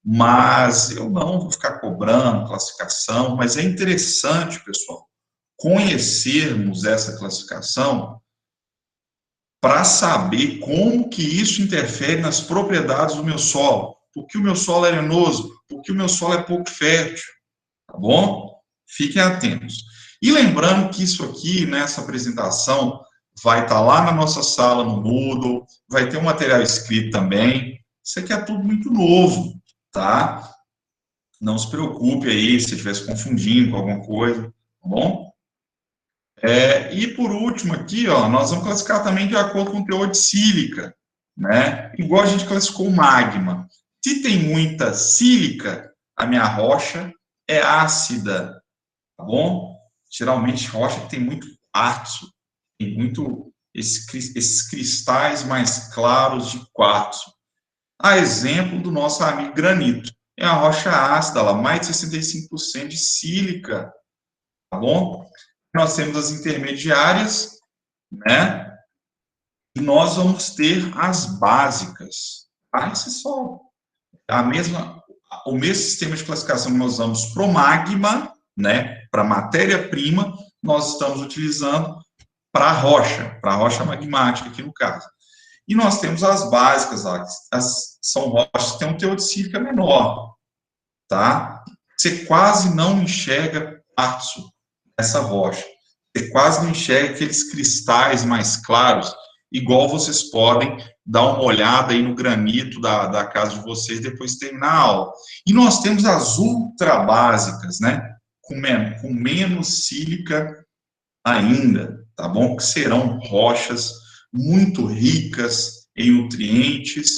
Mas eu não vou ficar cobrando classificação, mas é interessante, pessoal, conhecermos essa classificação para saber como que isso interfere nas propriedades do meu solo. Por que o meu solo é arenoso? Por que o meu solo é pouco fértil? Tá bom? Fiquem atentos. E lembrando que isso aqui, nessa apresentação, vai estar lá na nossa sala, no Moodle, vai ter um material escrito também. Isso aqui é tudo muito novo, tá? Não se preocupe aí se estiver se confundindo com alguma coisa, tá bom? E por último aqui, ó, nós vamos classificar também de acordo com o teor de sílica, né? Igual a gente classificou o magma. Se tem muita sílica, a minha rocha é ácida, tá bom? Geralmente rocha que tem muito quartzo, tem muito esses cristais mais claros de quartzo. A exemplo do nosso amigo granito. É uma rocha ácida, lá, mais de 65% de sílica, tá bom? Nós temos as intermediárias, né? E nós vamos ter as básicas. Tá? Esse é só o mesmo sistema de classificação que nós usamos para o magma, né? Para matéria-prima, nós estamos utilizando para a rocha magmática aqui no caso. E nós temos as básicas lá, são rochas que têm um teor de sílica menor, tá? Você quase não enxerga quartzo nessa rocha. Você quase não enxerga aqueles cristais mais claros, igual vocês podem dar uma olhada aí no granito da casa de vocês depois de terminar a aula. E nós temos as ultra básicas, né? Com menos sílica ainda, tá bom? Que serão rochas muito ricas em nutrientes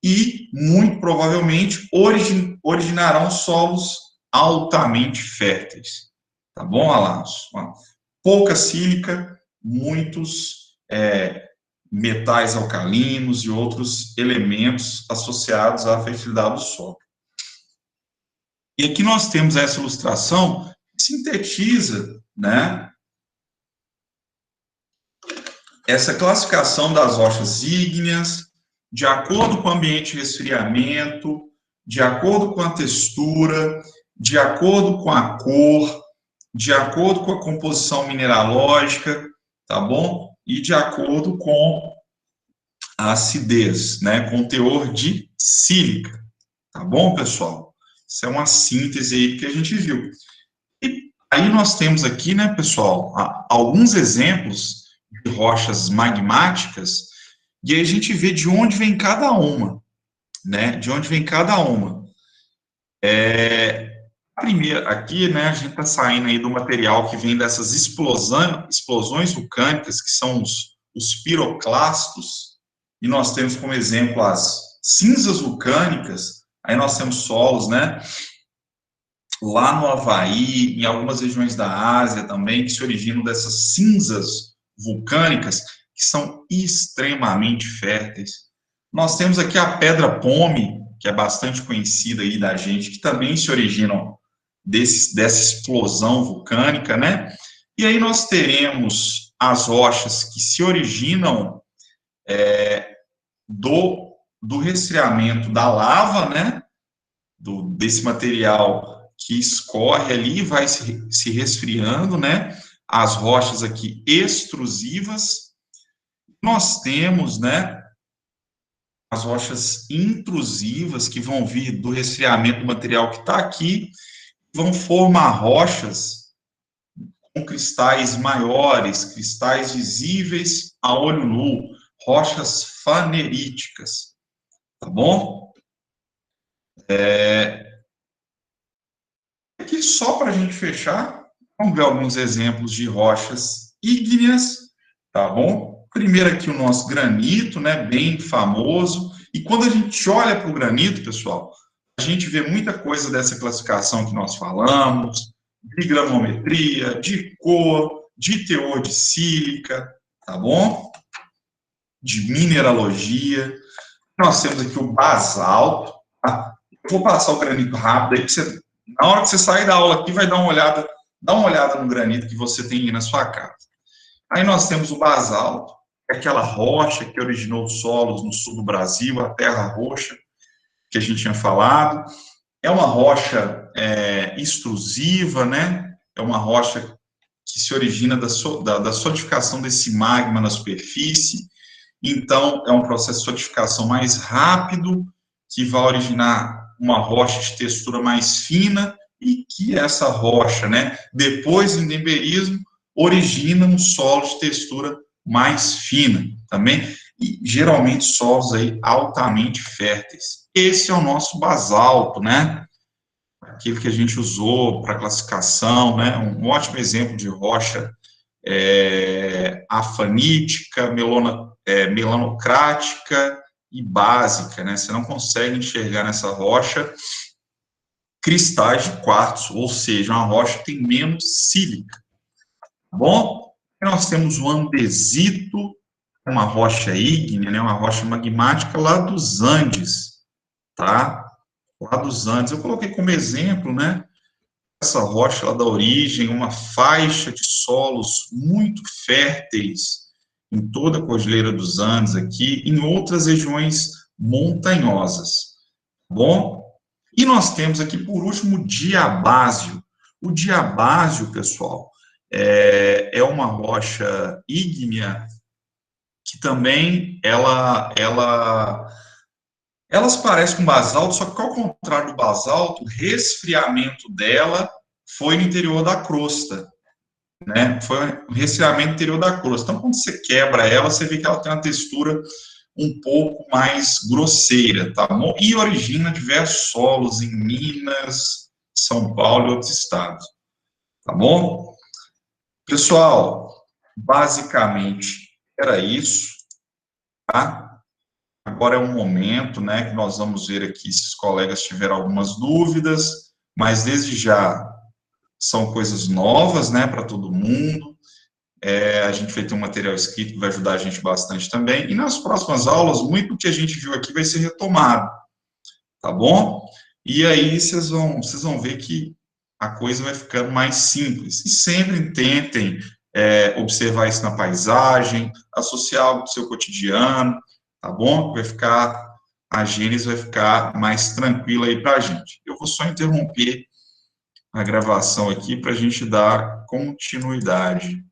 e, muito provavelmente, originarão solos altamente férteis. Tá bom, Alanos? Pouca sílica, muitos metais alcalinos e outros elementos associados à fertilidade do solo. E aqui nós temos essa ilustração que sintetiza, né, essa classificação das rochas ígneas, de acordo com o ambiente de resfriamento, de acordo com a textura, de acordo com a cor, de acordo com a composição mineralógica, tá bom? E de acordo com a acidez, né? Com o teor de sílica, tá bom, pessoal? Isso é uma síntese aí que a gente viu. E aí nós temos aqui, né, pessoal, alguns exemplos de rochas magmáticas, e aí a gente vê de onde vem cada uma, né? De onde vem cada uma. A primeira, aqui, né, a gente está saindo aí do material que vem dessas explosões vulcânicas, que são os piroclastos, e nós temos como exemplo as cinzas vulcânicas, aí nós temos solos, né, lá no Havaí, em algumas regiões da Ásia também, que se originam dessas cinzas vulcânicas, que são extremamente férteis. Nós temos aqui a pedra pome, que é bastante conhecida aí da gente, que também se originam dessa explosão vulcânica, né? E aí nós teremos as rochas que se originam do resfriamento da lava, né? Desse material que escorre ali e vai se resfriando, né? As rochas aqui extrusivas. Nós temos, né? As rochas intrusivas que vão vir do resfriamento do material que está aqui, vão formar rochas com cristais maiores, cristais visíveis a olho nu, rochas faneríticas, tá bom? Aqui só para a gente fechar, vamos ver alguns exemplos de rochas ígneas, tá bom? Primeiro aqui o nosso granito, né, bem famoso, e quando a gente olha para o granito, pessoal, a gente vê muita coisa dessa classificação que nós falamos, de granulometria, de cor, de teor de sílica, tá bom? De mineralogia. Nós temos aqui o basalto, tá? Eu vou passar o granito rápido aí, você, na hora que você sair da aula aqui, vai dar uma olhada no granito que você tem aí na sua casa. Aí nós temos o basalto, que é aquela rocha que originou os solos no sul do Brasil, a terra roxa, que a gente tinha falado. É uma rocha extrusiva, né? É uma rocha que se origina da solidificação desse magma na superfície. Então, é um processo de solidificação mais rápido, que vai originar uma rocha de textura mais fina, e que essa rocha, né, depois do endemberismo, origina um solo de textura mais fina também, e geralmente solos aí altamente férteis. Esse é o nosso basalto, né? Aquilo que a gente usou para classificação, né? Um ótimo exemplo de rocha afanítica, melanocrática e básica, né? Você não consegue enxergar nessa rocha cristais de quartzo, ou seja, uma rocha que tem menos sílica, tá bom? E nós temos o andesito, uma rocha ígnea, né? Uma rocha magmática lá dos Andes, tá? Lá dos Andes. Eu coloquei como exemplo, né? Essa rocha lá da origem, uma faixa de solos muito férteis em toda a Cordilheira dos Andes aqui, em outras regiões montanhosas, tá bom? E nós temos aqui, por último, o diabásio. O diabásio, pessoal, é uma rocha ígnea que também elas parecem com basalto, só que ao contrário do basalto, o resfriamento dela foi no interior da crosta, né? Foi o resfriamento no interior da crosta. Então, quando você quebra ela, você vê que ela tem uma textura um pouco mais grosseira, tá bom? E origina diversos solos em Minas, São Paulo e outros estados, tá bom? Pessoal, basicamente era isso, tá? Agora é um momento, né, que nós vamos ver aqui se os colegas tiveram algumas dúvidas, mas desde já são coisas novas, né, para todo mundo. A gente vai ter um material escrito que vai ajudar a gente bastante também. E nas próximas aulas, muito do que a gente viu aqui vai ser retomado, tá bom? E aí vocês vão ver que a coisa vai ficando mais simples. E sempre tentem observar isso na paisagem, associar algo do seu cotidiano, tá bom? A gênese vai ficar mais tranquila aí para a gente. Eu vou só interromper a gravação aqui para a gente dar continuidade.